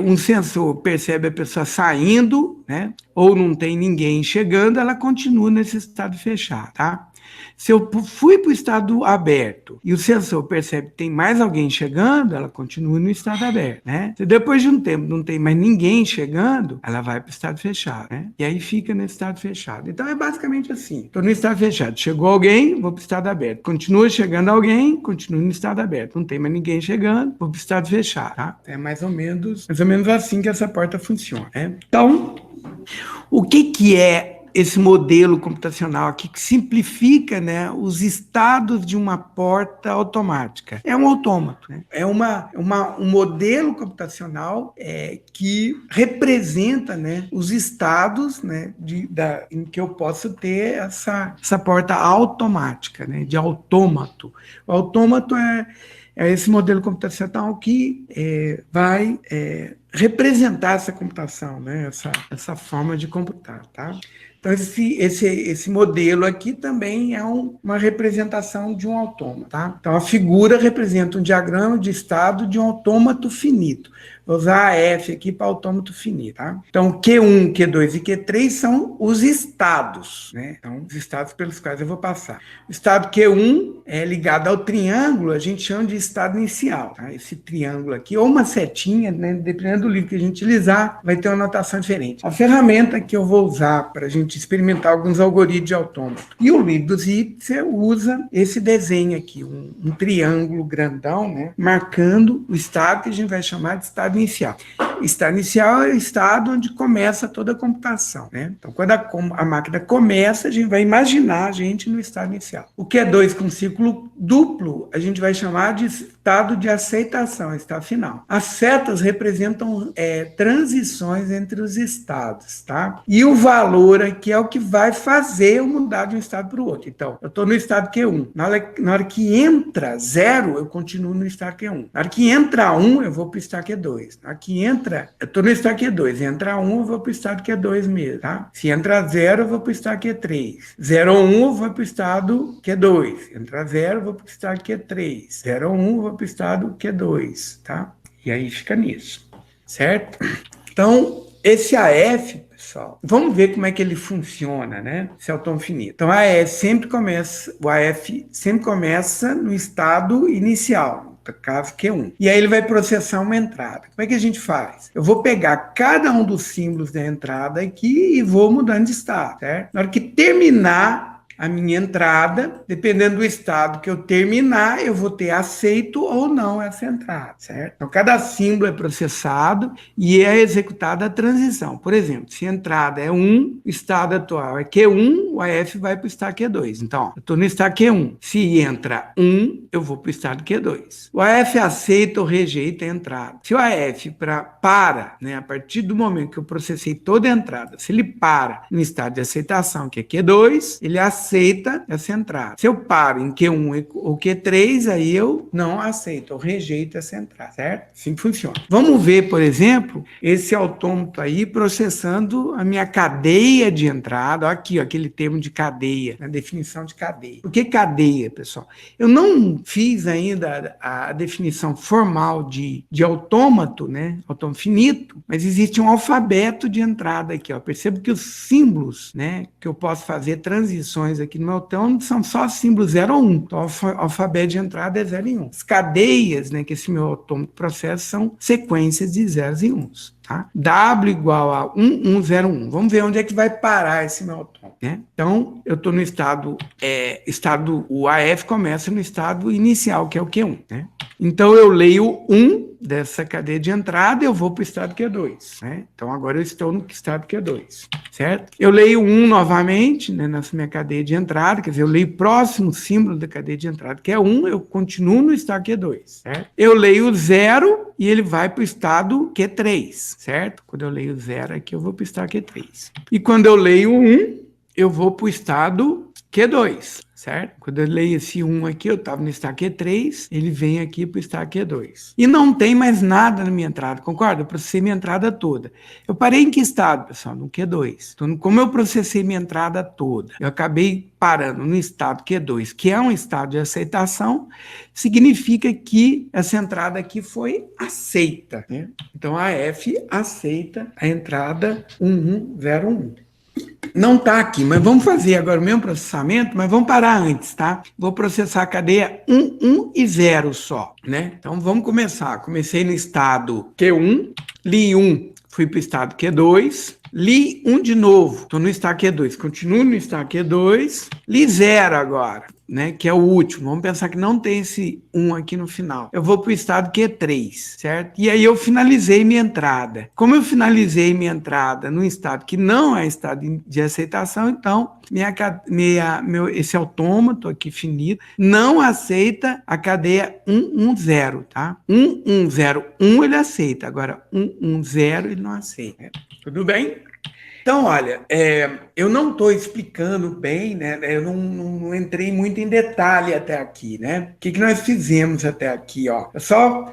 um sensor percebe a pessoa saindo, né? Ou não tem ninguém chegando, ela continua nesse estado fechado, tá? Se eu fui para o estado aberto e o sensor percebe que tem mais alguém chegando, ela continua no estado aberto, né? Se depois de um tempo não tem mais ninguém chegando, ela vai para o estado fechado, né? E aí fica nesse estado fechado. Então é basicamente assim. Estou no estado fechado. Chegou alguém, vou para o estado aberto. Continua chegando alguém, continuo no estado aberto. Não tem mais ninguém chegando, vou para o estado fechado, tá? É mais ou menos assim que essa porta funciona, né? Então, o que é esse modelo computacional aqui que simplifica, né, os estados de uma porta automática. É um autômato, né? É um modelo computacional que representa, né, os estados, né, em que eu posso ter essa porta automática, né, de autômato. O autômato é esse modelo computacional que vai representar essa computação, né? Essa forma de computar, tá? Então, esse modelo aqui também é uma representação de um autômato, tá? Então, a figura representa um diagrama de estado de um autômato finito. Vou usar a F aqui para autômato finito, tá? Então, Q1, Q2 e Q3 são os estados, né? Então, os estados pelos quais eu vou passar. O estado Q1 é ligado ao triângulo, a gente chama de estado inicial, tá? Esse triângulo aqui, ou uma setinha, né? Dependendo do livro que a gente utilizar, vai ter uma notação diferente. A ferramenta que eu vou usar para a gente experimentar alguns algoritmos de autômato. E o livro do ZIP, você usa esse desenho aqui, um triângulo grandão, né? Marcando o estado que a gente vai chamar de estado inicial. Estado inicial é o estado onde começa toda a computação, né? Então, quando a máquina começa, a gente vai imaginar a gente no estado inicial. O Q2 com ciclo duplo, a gente vai chamar de estado de aceitação, estado final. As setas representam transições entre os estados, tá? E o valor aqui é o que vai fazer eu mudar de um estado para o outro. Então, eu estou no estado Q1. Na hora que entra 0, eu continuo no estado Q1. Na hora que entra 1, eu vou para o estado Q2. Na hora que eu estou no estado Q2. Entra 1, eu vou para o estado Q2 mesmo, tá? Se entra 0, eu vou para o estado Q3. 0 ou 1, eu vou para o estado Q2. Entra 0, eu vou para o estado Q3. 0 ou 1, eu vou para o estado Q2, tá? E aí fica nisso, certo? Então, esse AF, pessoal, vamos ver como é que ele funciona, né? Esse autômato finito. Então, o AF sempre começa no estado inicial, no caso Q1. E aí ele vai processar uma entrada. Como é que a gente faz? Eu vou pegar cada um dos símbolos da entrada aqui e vou mudando de estado, certo? Na hora que terminar a minha entrada, dependendo do estado que eu terminar, eu vou ter aceito ou não essa entrada, certo? Então, cada símbolo é processado e é executada a transição. Por exemplo, se a entrada é 1, o estado atual é Q1, o AF vai para o estado Q2. Então, eu estou no estado Q1. Se entra 1, eu vou para o estado Q2. O AF aceita ou rejeita a entrada. Se o AF para, né, a partir do momento que eu processei toda a entrada, se ele para no estado de aceitação, que é Q2, ele aceita essa entrada. Se eu paro em Q1 ou Q3, aí eu não aceito, eu rejeito essa entrada, certo? Assim funciona. Vamos ver, por exemplo, esse autômato aí processando a minha cadeia de entrada. Olha aqui, ó, aquele termo de cadeia, a definição de cadeia. O que cadeia, pessoal? Eu não fiz ainda a definição formal de autômato, né? Autômato finito, mas existe um alfabeto de entrada aqui, ó. Percebo que os símbolos, né, que eu posso fazer transições aqui no meu autômato são só símbolos 0 ou 1. Então, o alfabeto de entrada é 0 e 1. As cadeias, né, que esse meu autômato processa são sequências de 0 e 1. Tá? W igual a 1, 1, 0, 1. Vamos ver onde é que vai parar esse meu autômato, né? Então, eu estou no estado, o AF começa no estado inicial, que é o Q1, né? Então, eu leio 1 dessa cadeia de entrada, eu vou para o estado Q2, né? Então, agora eu estou no estado Q2, certo? Eu leio 1 novamente, né, nessa minha cadeia de entrada, quer dizer, eu leio o próximo símbolo da cadeia de entrada, que é 1, eu continuo no estado Q2, certo? Eu leio 0 e ele vai para o estado Q3, certo? Quando eu leio 0 aqui, eu vou para o estado Q3. E quando eu leio 1, eu vou para o estado Q2, certo? Quando eu leio esse 1 aqui, eu estava no estado Q3, ele vem aqui para o estado Q2. E não tem mais nada na minha entrada, concorda? Eu processei minha entrada toda. Eu parei em que estado, pessoal? No Q2. Então, como eu processei minha entrada toda, eu acabei parando no estado Q2, que é um estado de aceitação, significa que essa entrada aqui foi aceita, né? Então, a F aceita a entrada 1101. Não está aqui, mas vamos fazer agora o mesmo processamento, mas vamos parar antes, tá? Vou processar a cadeia 1, 1 e 0 só, né? Então, vamos começar. Comecei no estado Q1, li 1, fui para o estado Q2, li 1 de novo, estou no estado Q2, continuo no estado Q2, li 0 agora. né, que é o último, vamos pensar que não tem esse 1 aqui no final. Eu vou para o estado Q3, certo? E aí eu finalizei minha entrada. Como eu finalizei minha entrada num estado que não é estado de aceitação, então esse autômato aqui finito não aceita a cadeia 110, tá? 1101 ele aceita, agora 110 ele não aceita. Tudo bem? Então, olha, eu não estou explicando bem, né? Eu não entrei muito em detalhe até aqui, né? O que nós fizemos até aqui, ó? Eu só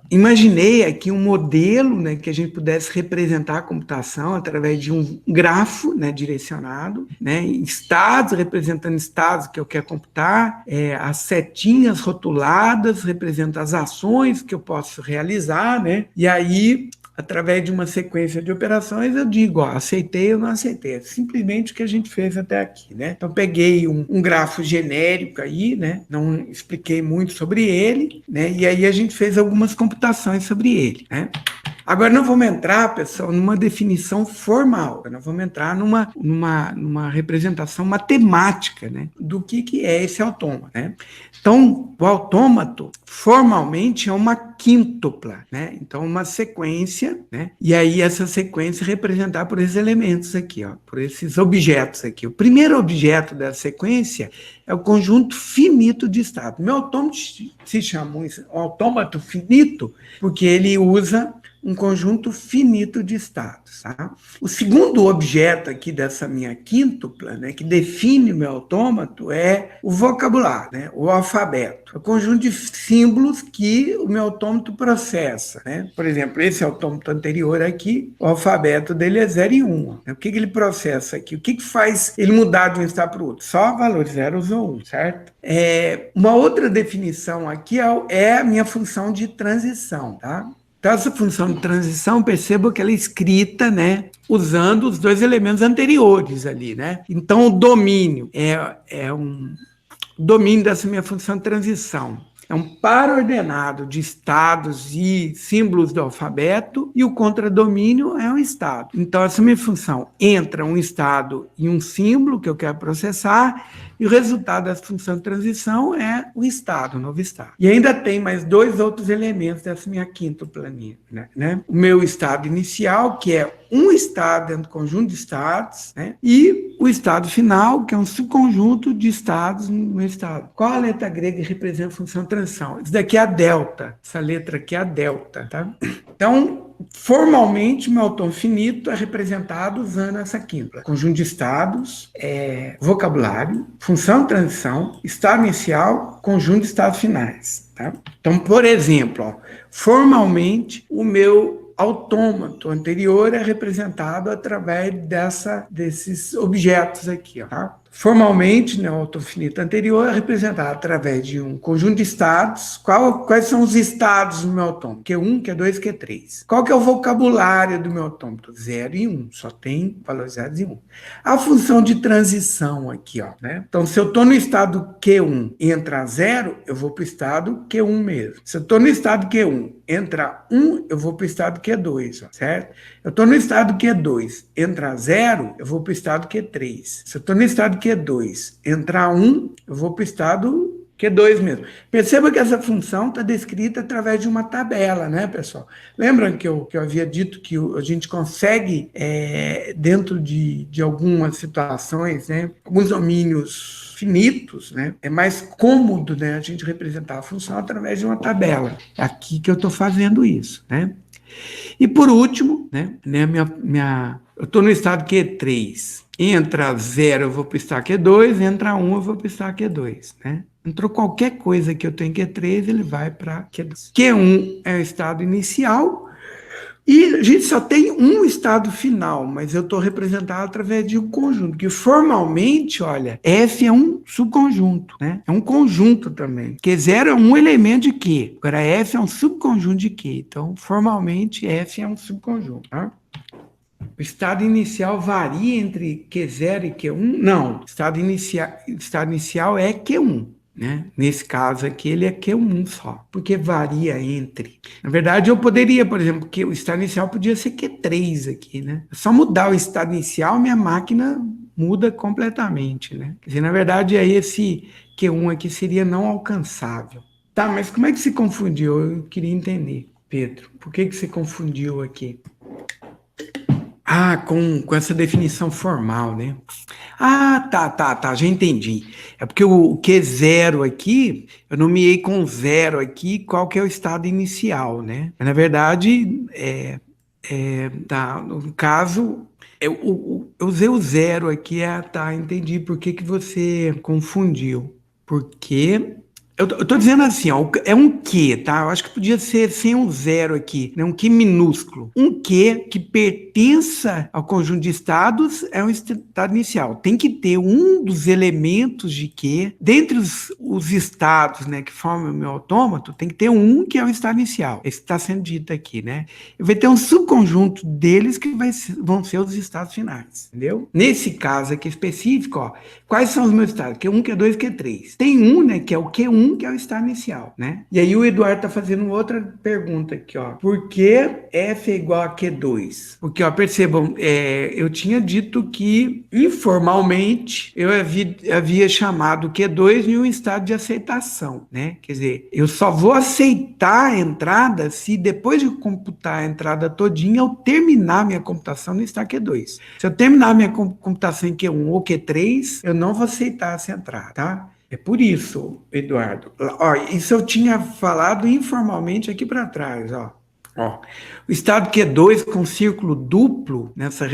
imaginei aqui um modelo, né, que a gente pudesse representar a computação através de um grafo, né, direcionado, né? Estados, representando estados que eu quero computar, as setinhas rotuladas representam as ações que eu posso realizar, né? E aí, através de uma sequência de operações, eu digo, ó, aceitei ou não aceitei. É simplesmente o que a gente fez até aqui, né? Então, peguei um grafo genérico aí, né? Não expliquei muito sobre ele, né? E aí a gente fez algumas computações sobre ele, né? Agora, não vamos entrar, pessoal, numa definição formal, nós vamos entrar numa representação matemática, né, do que é esse autômato, né? Então, o autômato, formalmente, é uma quíntupla, né? Então, uma sequência, né? E aí, essa sequência é representada por esses elementos aqui, ó, por esses objetos aqui. O primeiro objeto da sequência é o conjunto finito de estados. Meu autômato se chama um autômato finito porque ele usa um conjunto finito de estados. Tá? O segundo objeto aqui dessa minha quíntupla, né, que define o meu autômato, é o vocabulário, né, o alfabeto. É o conjunto de símbolos que o meu autômato processa. Né? Por exemplo, esse autômato anterior aqui, o alfabeto dele é 0 e 1. Né? O que ele processa aqui? O que faz ele mudar de um estado para o outro? Só valores 0 ou 1, certo? Uma outra definição aqui é a minha função de transição, tá? Então, essa função de transição, perceba que ela é escrita, né, usando os dois elementos anteriores ali, né? Então, o domínio é um domínio dessa minha função de transição. É um par ordenado de estados e símbolos do alfabeto, e o contradomínio é um estado. Então, essa minha função entra um estado e um símbolo que eu quero processar, e o resultado dessa função de transição é o estado, o novo estado. E ainda tem mais dois outros elementos dessa minha quíntupla, né? O meu estado inicial, que é um estado dentro do conjunto de estados, né? E o estado final, que é um subconjunto de estados no estado. Qual a letra grega que representa a função de transição? Isso daqui é a delta. Essa letra aqui é a delta, tá? Então, formalmente, o meu autômato finito é representado usando essa quíntupla. Conjunto de estados, vocabulário, função de transição, estado inicial, conjunto de estados finais. Tá? Então, por exemplo, ó, formalmente, o meu autômato anterior é representado através desses objetos aqui. Ó, tá? Formalmente, né, o autômato finito anterior é representado através de um conjunto de estados. Quais são os estados do meu autômato? Q1, Q2, Q3. Qual que é o vocabulário do meu autômato? 0 e 1. Só tem valores 0 e 1. A função de transição aqui, ó, né? Então, se eu estou no estado Q1 e entra 0, eu vou para o estado Q1 mesmo. Se eu estou no estado Q1, entra 1, eu vou para o estado Q2, ó, certo? Eu estou no estado Q2, entra 0, eu vou para o estado Q3. Se eu estou no estado Q2, entrar 1, eu vou para o estado Q2 mesmo. Perceba que essa função está descrita através de uma tabela, né, pessoal? Lembram que eu havia dito que a gente consegue, dentro de algumas situações, né, alguns domínios finitos, né, é mais cômodo, né, a gente representar a função através de uma tabela. É aqui que eu estou fazendo isso, né? E por último, né, eu estou no estado Q3. Entra 0, eu vou para o estado Q2, entra 1, eu vou para o estado Q2, né? Entrou qualquer coisa que eu tenho em Q3, ele vai para Q2. Q1 é o estado inicial, e a gente só tem um estado final, mas eu estou representado através de um conjunto, que formalmente, olha, F é um subconjunto, né? É um conjunto também. Q0 é um elemento de Q, agora F é um subconjunto de Q, então formalmente F é um subconjunto, tá? O estado inicial varia entre Q0 e Q1? Não, o estado inicial é Q1. Né? Nesse caso aqui, ele é Q1 só, porque varia entre. Na verdade, eu poderia, por exemplo, que o estado inicial podia ser Q3 aqui, né? É só mudar o estado inicial, minha máquina muda completamente, né? Quer dizer, na verdade, aí esse Q1 aqui seria não alcançável. Tá, mas como é que se confundiu? Eu queria entender, Pedro. Por que você confundiu aqui? Ah, com essa definição formal, né? Ah, tá, já entendi. É porque o Q0 aqui, eu nomeei com zero aqui qual que é o estado inicial, né? Mas, na verdade, tá, no caso, eu usei o zero aqui, tá, entendi por que que você confundiu. Porque eu tô dizendo assim, ó, é um Q, tá? Eu acho que podia ser sem um zero aqui, né? Um Q minúsculo. Um Q que pertença ao conjunto de estados é um estado inicial. Tem que ter um dos elementos de Q, dentre os estados, né, que formam o meu autômato, tem que ter um que é o estado inicial. Esse está sendo dito aqui, né? E vai ter um subconjunto deles que vão ser os estados finais, entendeu? Nesse caso aqui específico, ó, quais são os meus estados? Q1, Q2, Q3. Tem um, né, que é o Q1, que é o estado inicial, né? E aí o Eduardo tá fazendo outra pergunta aqui, ó. Por que F é igual a Q2? Porque, ó, percebam, eu tinha dito que, informalmente, eu havia chamado Q2 de um estado de aceitação, né? Quer dizer, eu só vou aceitar a entrada se depois de computar a entrada todinha, eu terminar minha computação no estado Q2. Se eu terminar minha computação em Q1 ou Q3, eu não vou aceitar essa entrada, tá? É por isso, Eduardo. Ó, isso eu tinha falado informalmente aqui para trás, ó. Ó, o estado Q2 com círculo duplo nessa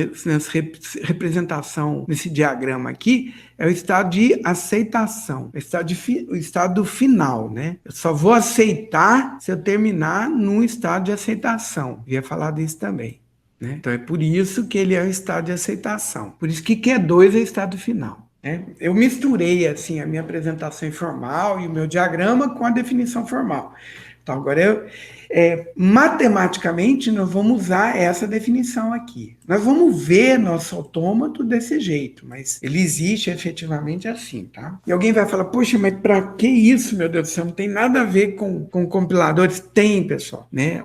representação, nesse diagrama aqui, é o estado de aceitação, o estado final, né? Eu só vou aceitar se eu terminar num estado de aceitação. Ia falar disso também, né? Então é por isso que ele é o estado de aceitação. Por isso que Q2 é o estado final. Eu misturei assim a minha apresentação informal e o meu diagrama com a definição formal. Então, agora matematicamente nós vamos usar essa definição aqui. Nós vamos ver nosso autômato desse jeito, mas ele existe efetivamente assim, tá? E alguém vai falar, poxa, mas para que isso, meu Deus do céu? Não tem nada a ver com compiladores? Tem, pessoal, né?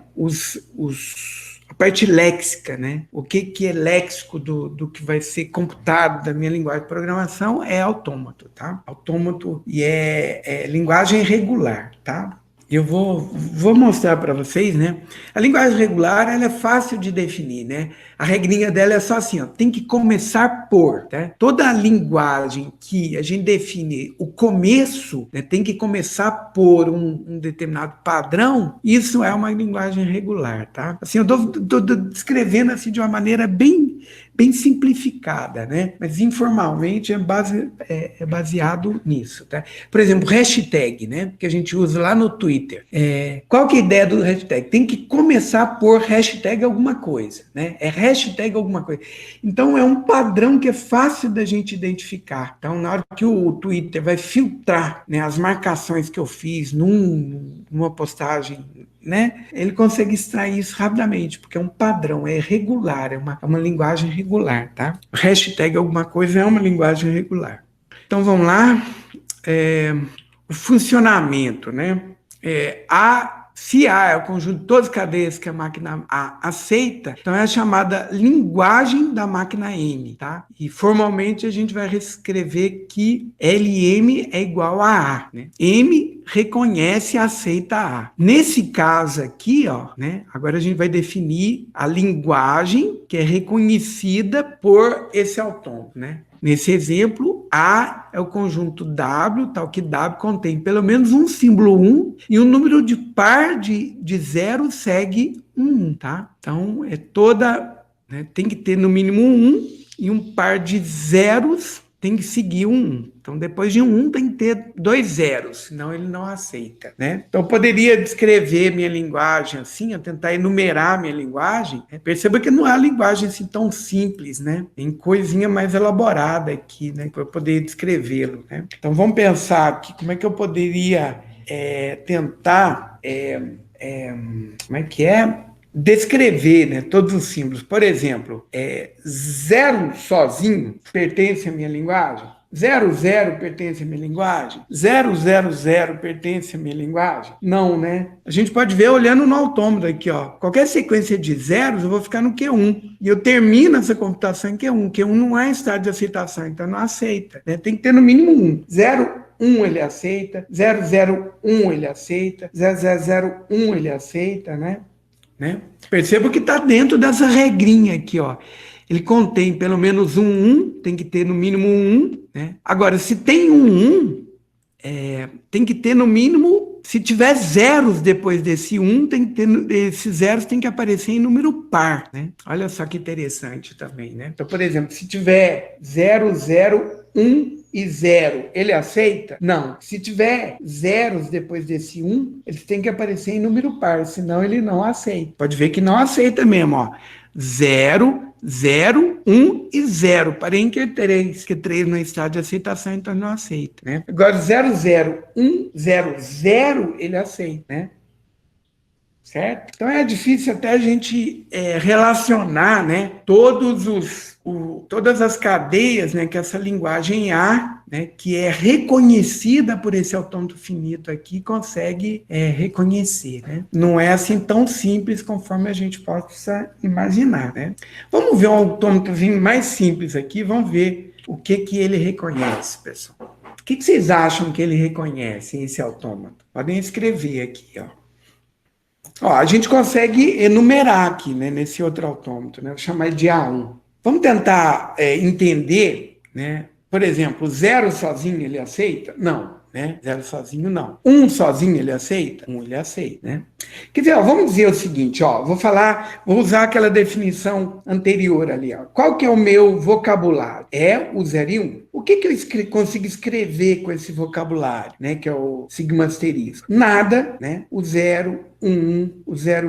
A parte léxica, né? O que é léxico do que vai ser computado da minha linguagem de programação é autômato, tá? Autômato e é linguagem regular, tá? Eu vou mostrar para vocês, né? A linguagem regular, ela é fácil de definir, né? A regrinha dela é só assim, ó, tem que começar por, tá? Toda a linguagem que a gente define o começo, né, tem que começar por um determinado padrão, isso é uma linguagem regular, tá? Assim, eu tô descrevendo assim de uma maneira bem simplificada, né? Mas informalmente é baseado nisso, tá? Por exemplo, hashtag, né? Que a gente usa lá no Twitter. Qual que é a ideia do hashtag? Tem que começar por hashtag alguma coisa, né? É hashtag alguma coisa. Então, é um padrão que é fácil da gente identificar. Então, na hora que o Twitter vai filtrar, né, as marcações que eu fiz numa postagem, né, ele consegue extrair isso rapidamente, porque é um padrão, é regular, é uma linguagem regular, tá? Hashtag alguma coisa é uma linguagem regular. Então, vamos lá. O funcionamento, né? Se A é o conjunto de todas as cadeias que a máquina A aceita, então é a chamada linguagem da máquina M, tá? E formalmente a gente vai reescrever que LM é igual a A, né? M reconhece e aceita A. Nesse caso aqui, ó, né? Agora a gente vai definir a linguagem que é reconhecida por esse autômato, né? Nesse exemplo, A é o conjunto W, tal que W contém pelo menos um símbolo 1 e um número de par de zero segue um 1, tá? Então, né, tem que ter no mínimo um 1 e um par de zeros tem que seguir um 1. Então, depois de um 1 tem que ter 2 zeros, senão ele não aceita, né? Então, eu poderia descrever minha linguagem assim, eu tentar enumerar minha linguagem. Perceba que não é uma linguagem assim tão simples, né? Tem coisinha mais elaborada aqui, né? Para eu poder descrevê-lo, né? Então, vamos pensar aqui como é que eu poderia tentar... como é que é? Descrever, né, todos os símbolos. Por exemplo, zero sozinho pertence à minha linguagem? 00 pertence à minha linguagem? 000 pertence à minha linguagem? Não, né? A gente pode ver olhando no autômato aqui, ó. Qualquer sequência de zeros, eu vou ficar no Q1. E eu termino essa computação em Q1. Q1 não é estado de aceitação, então não aceita, né? Tem que ter no mínimo 1. 01 ele aceita, 001 ele aceita, 0001 ele aceita, né? Perceba que está dentro dessa regrinha aqui, ó. Ele contém pelo menos um 1, tem que ter no mínimo um 1, né? Agora, se tem um 1, tem que ter no mínimo, se tiver zeros depois desse 1, tem que ter, esses zeros tem que aparecer em número par, né? Olha só que interessante também, né? Então, por exemplo, se tiver 0, 0, 1 e 0, ele aceita? Não. Se tiver zeros depois desse 1, eles têm que aparecer em número par, senão ele não aceita. Pode ver que não aceita mesmo, ó. 0, 0, 1 e 0. Parei em Q3, que 3 não é estado de aceitação, então não aceita, né? Agora, 0, 0, 1, 0, 0, ele aceita, né? Certo? Então é difícil até a gente relacionar, né, todas as cadeias, né, que essa linguagem A, né, que é reconhecida por esse autômato finito aqui, consegue reconhecer, né? Não é assim tão simples conforme a gente possa imaginar, né? Vamos ver um autômatozinho mais simples aqui, vamos ver o que ele reconhece, pessoal. O que vocês acham que ele reconhece, esse autômato? Podem escrever aqui, ó. Ó, a gente consegue enumerar aqui, né, nesse outro autômato, né? Vou chamar de A1. Vamos tentar entender, né? Por exemplo, 0 sozinho ele aceita? Não, né? 0 sozinho não. 1 sozinho ele aceita? 1 ele aceita, né? Quer dizer, ó, vamos dizer o seguinte, ó, vou usar aquela definição anterior ali, ó. Qual que é o meu vocabulário? É o 0 e 1. O que eu consigo escrever com esse vocabulário, né, que é o sigma asterisco? Nada, né? O 0, o 1, o 00,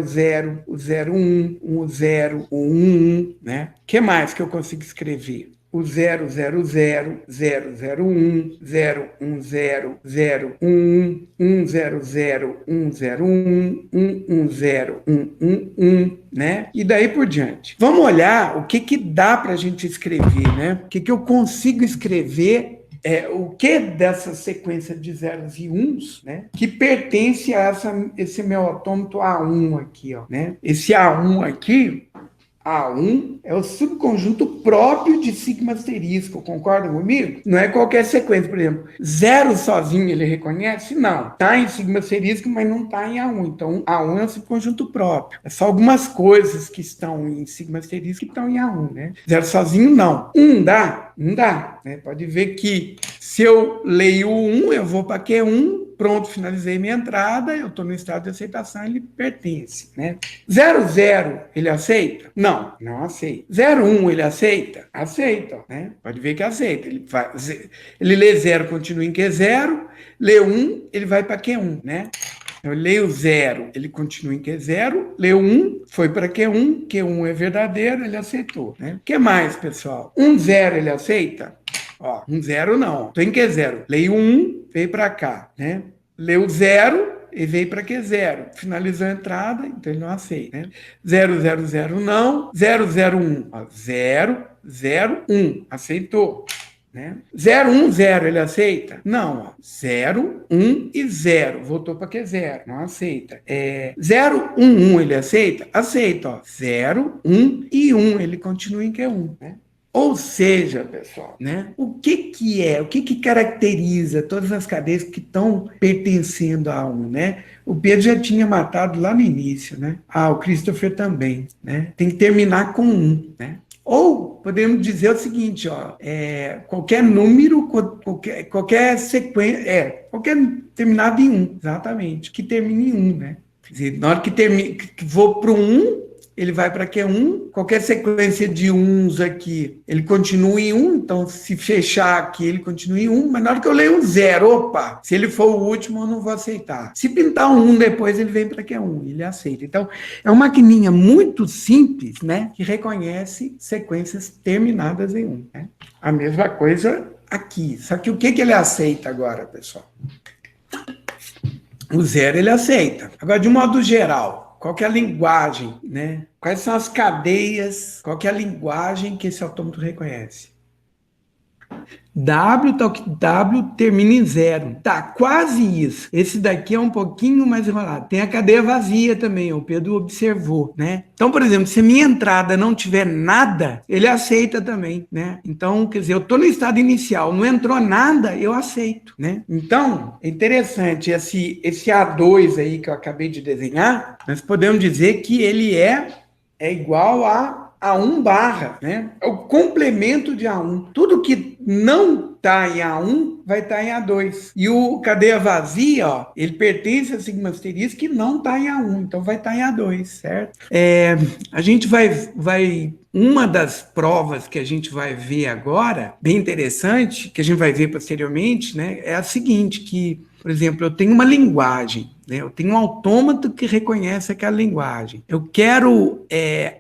o 01, o 0, o 11, né? O que mais que eu consigo escrever? O 000, 001, 010, 010, 100, 100, 101, 110, 111, né? E daí por diante. Vamos olhar o que dá para a gente escrever, né? O que eu consigo escrever, o que dessa sequência de zeros e uns, né, que pertence a esse meu autômato A1 aqui, ó, né? Esse A1 aqui, A1 é o subconjunto próprio de sigma asterisco, concordam comigo? Não é qualquer sequência, por exemplo, 0 sozinho ele reconhece? Não. Está em sigma asterisco, mas não está em A1. Então, A1 é o subconjunto próprio. É só algumas coisas que estão em sigma asterisco que estão em A1, né? 0 sozinho, não. 1 dá? Não dá. Né? Pode ver que se eu leio o 1, eu vou para Q1, pronto, finalizei minha entrada, eu estou no estado de aceitação, ele pertence, né? 00, ele aceita? Não, não aceita. 01, ele aceita? Aceita, né? Pode ver que aceita. Ele lê 0, continua em Q0, lê 1, ele vai para Q1, né? Eu leio 0, ele continua em Q0, leu 1, foi para Q1, Q1 é verdadeiro, ele aceitou, né? O que mais, pessoal? 0, ele aceita? Ó, 0 não, tô em Q0. Leio 1, veio para cá, né? Leu 0 e veio para Q0. Finalizou a entrada, então ele não aceita, né? 000 não, 001, ó, 001, aceitou. Né? 010 ele aceita? Não, ó. 0, 1 e 0. Voltou para Q0, não aceita. 011 ele aceita? Aceita, ó. 0, 1 e 1. Ele continua em Q1, né? Ou seja, pessoal, né? O que caracteriza todas as cadeias que estão pertencendo a um, né? O Pedro já tinha matado lá no início, né? Ah, o Christopher também, né? Tem que terminar com 1, né? Ou podemos dizer o seguinte, ó, qualquer número, qualquer sequência, qualquer terminado em 1, exatamente, que termine em 1, né? Quer dizer, na hora que vou para o 1, ele vai para Q1, qualquer sequência de 1s aqui, ele continua em 1, então se fechar aqui, ele continua em 1, mas na hora que eu leio um 0, opa, se ele for o último, eu não vou aceitar. Se pintar um 1 depois, ele vem para Q1, ele aceita. Então, é uma maquininha muito simples, né, que reconhece sequências terminadas em 1, né? A mesma coisa aqui, só que o que ele aceita agora, pessoal? O 0 ele aceita. Agora, de um modo geral, qual que é a linguagem, né? Quais são as cadeias, qual que é a linguagem que esse autômato reconhece? W, tal que W termina em 0. Tá, quase isso. Esse daqui é um pouquinho mais enrolado. Tem a cadeia vazia também, o Pedro observou, né? Então, por exemplo, se a minha entrada não tiver nada, ele aceita também, né? Então, quer dizer, eu estou no estado inicial, não entrou nada, eu aceito, né? Então, é interessante, esse A2 aí que eu acabei de desenhar, nós podemos dizer que ele é igual a 1 barra, né? É o complemento de A1. Tudo que não está em A1 vai estar em A2. E o cadeia vazia, ó, ele pertence a sigma asterisco que não está em A1, então vai estar em A2, certo? A gente vai uma das provas que a gente vai ver agora, bem interessante, que a gente vai ver posteriormente, né, é a seguinte, que, por exemplo, eu tenho uma linguagem, né, eu tenho um autômato que reconhece aquela linguagem. Eu quero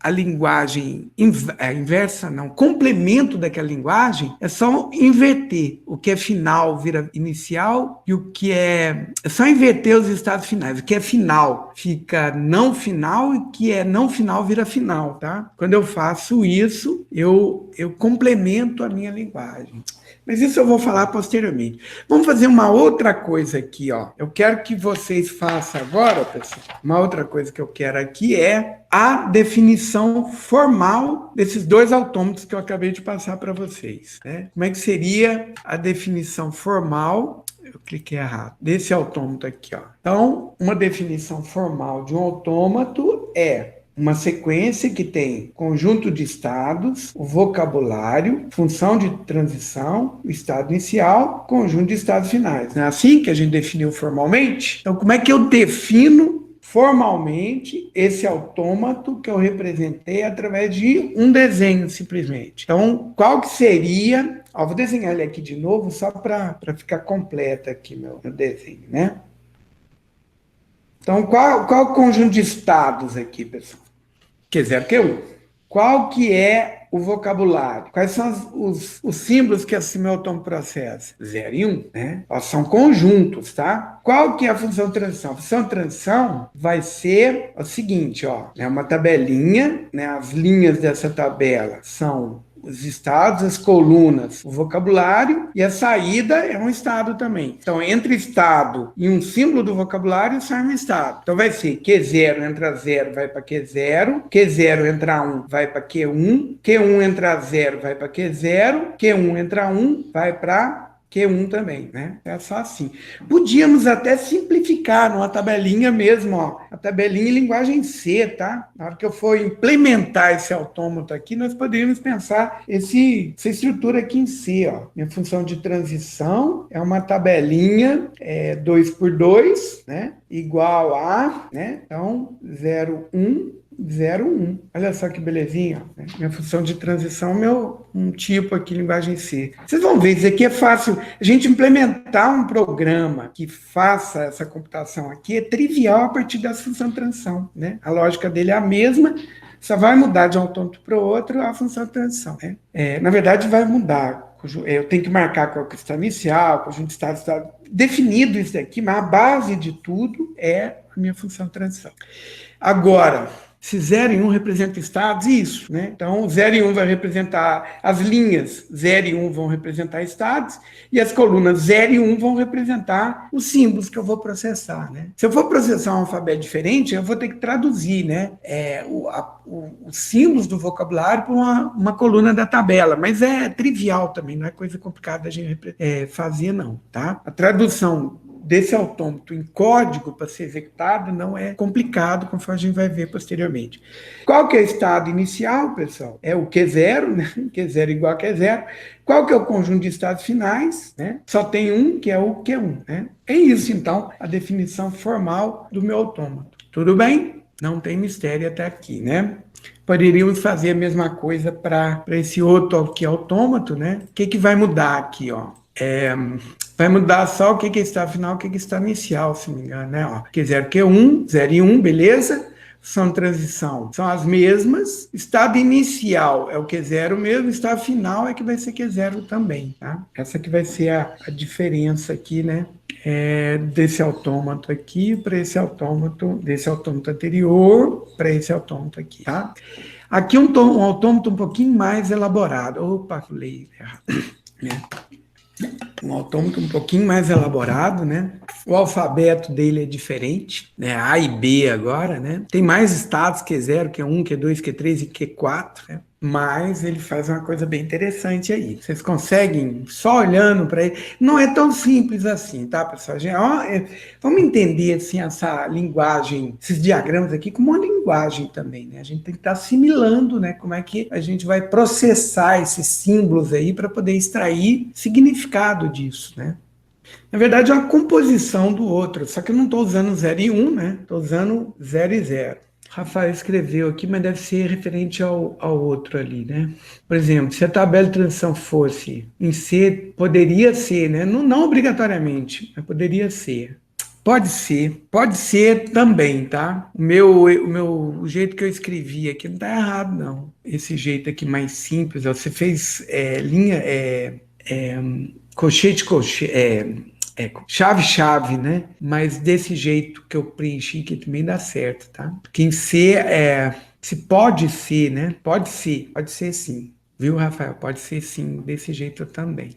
a linguagem inversa, não, complemento daquela linguagem, é só inverter. O que é final vira inicial e o que é só inverter os estados finais. O que é final fica não final e o que é não final vira final, tá? Quando eu faço isso, eu complemento a minha linguagem. Mas isso eu vou falar posteriormente. Vamos fazer uma outra coisa aqui, ó. Eu quero que vocês façam agora, pessoal. Uma outra coisa que eu quero aqui é a definição formal desses dois autômatos que eu acabei de passar para vocês, né? Como é que seria a definição formal? Eu cliquei errado. Desse autômato aqui, ó. Então, uma definição formal de um autômato é uma sequência que tem conjunto de estados, o vocabulário, função de transição, o estado inicial, conjunto de estados finais. Não é assim que a gente definiu formalmente? Então, como é que eu defino formalmente esse autômato que eu representei através de um desenho, simplesmente? Então, qual que seria... Ó, vou desenhar ele aqui de novo, só para ficar completo aqui meu desenho, né? Então, qual o conjunto de estados aqui, pessoal? Que 0, que 1. Qual que é o vocabulário? Quais são os símbolos que esse meu autômato processa? 0 e 1, né? Ó, são conjuntos, tá? Qual que é a função de transição? A função de transição vai ser o seguinte, ó, é uma tabelinha, né? As linhas dessa tabela são os estados, as colunas, o vocabulário, e a saída é um estado também. Então, entre estado e um símbolo do vocabulário, sai um estado. Então, vai ser Q0 entra 0, vai para Q0, Q0 entra 1, vai para Q1, Q1 entra 0, vai para Q0, Q1 entra 1, vai para Q1 também, né? É só assim. Podíamos até simplificar numa tabelinha mesmo, ó. A tabelinha em linguagem C, tá? Na hora que eu for implementar esse autômato aqui, nós poderíamos pensar essa estrutura aqui em C, ó. Minha função de transição é uma tabelinha 2x2, né? Igual a, né? Então, 0, 1, 0, 1. Olha só que belezinha. Né? Minha função de transição, um tipo aqui, linguagem C. Vocês vão ver, isso aqui é fácil. A gente implementar um programa que faça essa computação aqui é trivial a partir dessa função de transição. Né? A lógica dele é a mesma, só vai mudar de um autômato para o outro a função de transição. Né? Na verdade, vai mudar. Eu tenho que marcar qual que é o estado inicial, conjunto de estado, definido isso daqui, mas a base de tudo é a minha função de transição. Agora, se 0 e 1 representam estados, isso, né? Então, 0 e 1 vai representar as linhas, 0 e 1 vão representar estados, e as colunas 0 e 1 vão representar os símbolos que eu vou processar, né? Se eu for processar um alfabeto diferente, eu vou ter que traduzir, né? Os símbolos do vocabulário para uma coluna da tabela, mas é trivial também, não é coisa complicada a gente fazer, não, tá? A tradução desse autômato em código para ser executado não é complicado, conforme a gente vai ver posteriormente. Qual que é o estado inicial, pessoal? É o Q0, né? Q0 igual a Q0. Qual que é o conjunto de estados finais? Né? Só tem um, que é o Q1. Né? É isso, então, a definição formal do meu autômato. Tudo bem? Não tem mistério até aqui, né? Poderíamos fazer a mesma coisa para esse outro aqui autômato, né? O que vai mudar aqui, ó? Vai mudar só o que é estado final, o que é estado inicial, se não me engano, né? Ó, Q0, Q1, 0 e 1, beleza? São transição, são as mesmas. Estado inicial é o Q0 mesmo, estado final é que vai ser Q0 também, tá? Essa que vai ser a diferença aqui, né? Desse autômato aqui para esse autômato, desse autômato anterior para esse autômato aqui, tá? Aqui um autômato um pouquinho mais elaborado. Opa, falei errado. né? Um autômato um pouquinho mais elaborado, né? O alfabeto dele é diferente, né? A e B agora, né? Tem mais estados Q0, Q1, Q2, Q3 e Q4, né? Mas ele faz uma coisa bem interessante aí. Vocês conseguem, só olhando para ele, não é tão simples assim, tá, pessoal? Vamos entender assim, essa linguagem, esses diagramas aqui, como uma linguagem também, né? A gente tem que estar assimilando, né? Como é que a gente vai processar esses símbolos aí para poder extrair significado disso, né? Na verdade, é uma composição do outro, só que eu não estou usando 0 e 1, né? Estou usando 0 e 0. Rafael escreveu aqui, mas deve ser referente ao outro ali, né? Por exemplo, se a tabela de transição fosse em C, poderia ser, né? Não, não obrigatoriamente, mas poderia ser. Pode ser também, tá? O jeito que eu escrevi aqui não tá errado, não. Esse jeito aqui mais simples, ó, você fez linha, colchete, chave-chave, né? Mas desse jeito que eu preenchi aqui também dá certo, tá? Porque em C, se pode ser, né? Pode ser sim. Viu, Rafael? Pode ser sim, desse jeito também.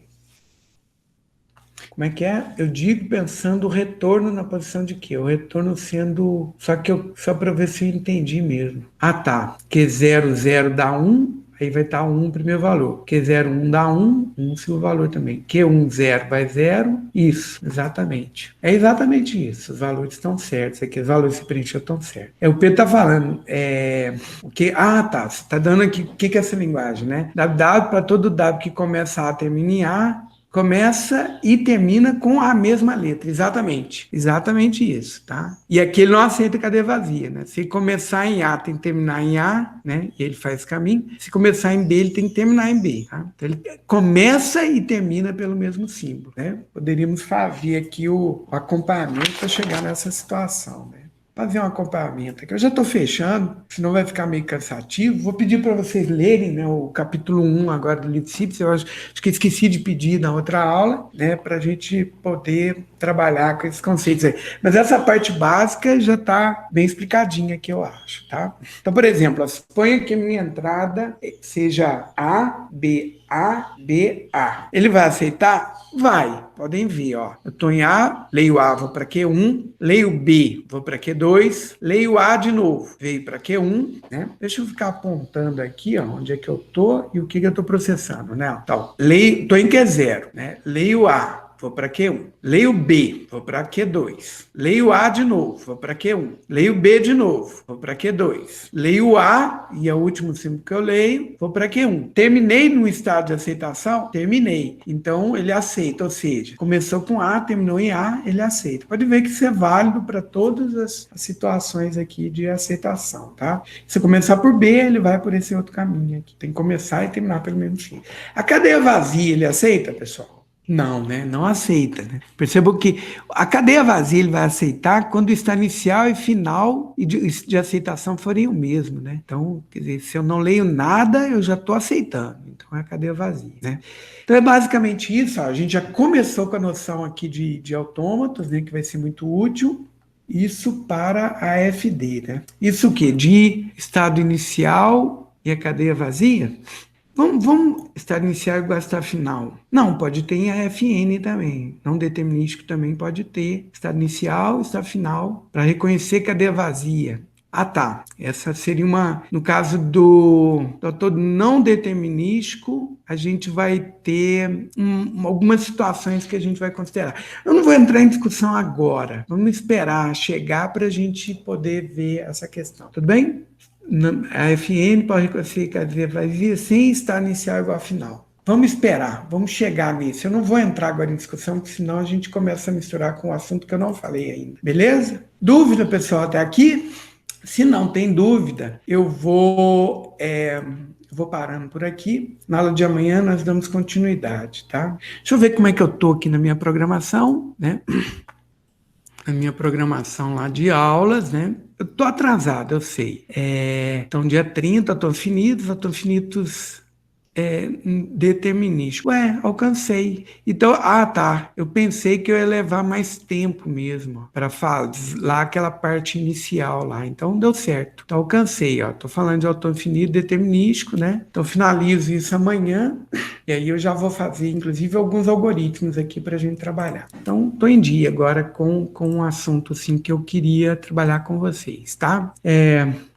Como é que é? Eu digo pensando o retorno na posição de quê? O retorno sendo. Só para ver se eu entendi mesmo. Ah, tá. Q00 0 dá 1, aí vai estar 1 primeiro valor. Q01 dá 1 segundo valor também. Q10 vai 0, isso, exatamente. É exatamente isso. Os valores estão certos. Aqui os valores se preencheram estão certos. O Pedro está falando. Tá. Você está dando aqui. O que é essa linguagem, né? W para todo W que começa A termina em A. Começa e termina com a mesma letra, exatamente. Exatamente isso, tá? E aqui ele não aceita cadeia vazia, né? Se começar em A, tem que terminar em A, né? E ele faz esse caminho. Se começar em B, ele tem que terminar em B, tá? Então ele começa e termina pelo mesmo símbolo, né? Poderíamos fazer aqui o acompanhamento para chegar nessa situação, né? Fazer um acompanhamento aqui. Eu já estou fechando, senão vai ficar meio cansativo. Vou pedir para vocês lerem, né, o capítulo 1 agora do livro Simples. Eu acho que esqueci de pedir na outra aula, né, para a gente poder trabalhar com esses conceitos aí. Mas essa parte básica já está bem explicadinha aqui, eu acho, tá? Então, por exemplo, suponha que a minha entrada seja A, B, A, B, A. Ele vai aceitar? Vai. Podem ver, ó. Eu estou em A, leio A, vou para Q1, leio B, vou para Q2, leio A de novo, veio para Q1, né? Deixa eu ficar apontando aqui, ó, onde é que eu tô e o que eu estou processando, né? Então, tô em Q0, né? Leio A, vou para Q1. Leio B, vou para Q2. Leio A de novo, vou para Q1. Leio B de novo, vou para Q2. Leio A, e é o último símbolo que eu leio, vou para Q1. Terminei no estado de aceitação? Terminei. Então, ele aceita, ou seja, começou com A, terminou em A, ele aceita. Pode ver que isso é válido para todas as situações aqui de aceitação, tá? Se começar por B, ele vai por esse outro caminho aqui. Tem que começar e terminar pelo mesmo fim. A cadeia vazia, ele aceita, pessoal? Não, né? Não aceita, né? Perceba que a cadeia vazia ele vai aceitar quando o estado inicial e final de aceitação forem o mesmo, né? Então, quer dizer, se eu não leio nada, eu já estou aceitando. Então, é a cadeia vazia, né? Então, é basicamente isso. Ó. A gente já começou com a noção aqui de autômatos, né? Que vai ser muito útil. Isso para a FD, né? Isso o quê? De estado inicial e a cadeia vazia? Vamos estado inicial igual a estado final. Não, pode ter em AFN também. Não determinístico também pode ter. Estado inicial, estado final, para reconhecer cadeia vazia. Ah, tá. Essa seria uma... No caso do todo não determinístico, a gente vai ter algumas situações que a gente vai considerar. Eu não vou entrar em discussão agora. Vamos esperar chegar para a gente poder ver essa questão. Tudo bem? A FN pode reconhecer cadeia vazia sem estar inicial igual a final. Vamos esperar, vamos chegar nisso. Eu não vou entrar agora em discussão, porque senão a gente começa a misturar com um assunto que eu não falei ainda. Beleza? Dúvida, pessoal, até aqui? Se não tem dúvida, eu vou parando por aqui. Na aula de amanhã nós damos continuidade, tá? Deixa eu ver como é que eu tô aqui na minha programação, né? A minha programação lá de aulas, né? Eu tô atrasado, eu sei. Então, dia 30, Atofinitos determinístico. Alcancei. Então, tá. Eu pensei que eu ia levar mais tempo mesmo para falar lá aquela parte inicial lá. Então, deu certo. Então, alcancei, ó. Tô falando de autor infinito determinístico, né? Então, finalizo isso amanhã. E aí eu já vou fazer, inclusive, alguns algoritmos aqui para a gente trabalhar. Então, tô em dia agora com um assunto assim que eu queria trabalhar com vocês, tá?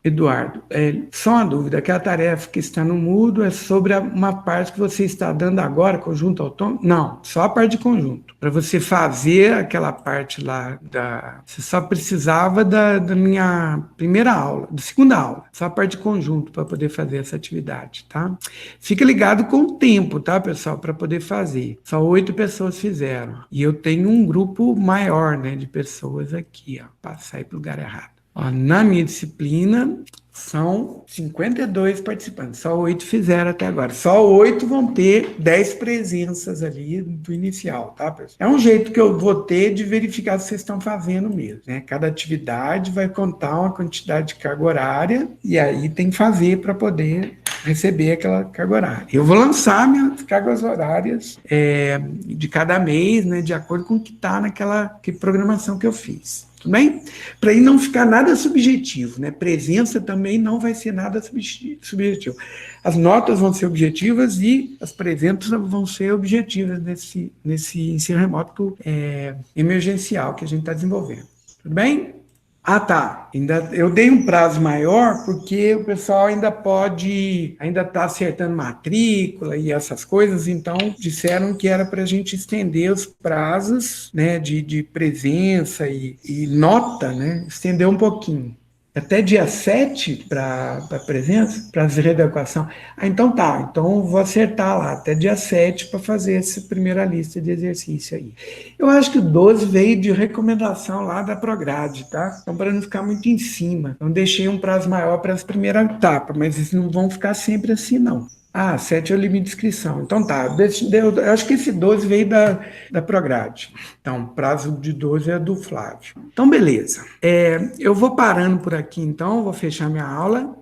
Eduardo, só uma dúvida, aquela tarefa que está no mudo é sobre uma parte que você está dando agora, conjunto autônomo? Não, só a parte de conjunto. Para você fazer aquela parte lá, você só precisava da minha primeira aula, da segunda aula, só a parte de conjunto para poder fazer essa atividade, tá? Fica ligado com o tempo, tá, pessoal, para poder fazer. Só 8 pessoas fizeram. E eu tenho um grupo maior, né, de pessoas aqui, ó, passar aí para o lugar errado. Ó, na minha disciplina, são 52 participantes, só 8 fizeram até agora. Só 8 vão ter 10 presenças ali do inicial, tá, pessoal? É um jeito que eu vou ter de verificar se vocês estão fazendo mesmo, né? Cada atividade vai contar uma quantidade de carga horária e aí tem que fazer para poder receber aquela carga horária. Eu vou lançar minhas cargas horárias de cada mês, né, de acordo com o que está naquela programação que eu fiz. Tudo bem? Para aí não ficar nada subjetivo, né? Presença também não vai ser nada subjetivo. As notas vão ser objetivas e as presenças vão ser objetivas nesse ensino remoto emergencial que a gente está desenvolvendo. Tudo bem? Tá. Eu dei um prazo maior porque o pessoal ainda está acertando matrícula e essas coisas, então disseram que era para a gente estender os prazos, né, de presença e nota, né, estender um pouquinho. Até dia 7 para presença, para as readequação. Então tá, então vou acertar lá, até dia 7 para fazer essa primeira lista de exercício aí. Eu acho que o 12 veio de recomendação lá da Prograde, tá? Então, para não ficar muito em cima. Então, deixei um prazo maior para as primeiras etapas, mas eles não vão ficar sempre assim, não. 7 é o limite de inscrição. Então tá, eu acho que esse 12 veio da Prograde. Então, prazo de 12 é do Flávio. Então, beleza. Eu vou parando por aqui, então, vou fechar minha aula.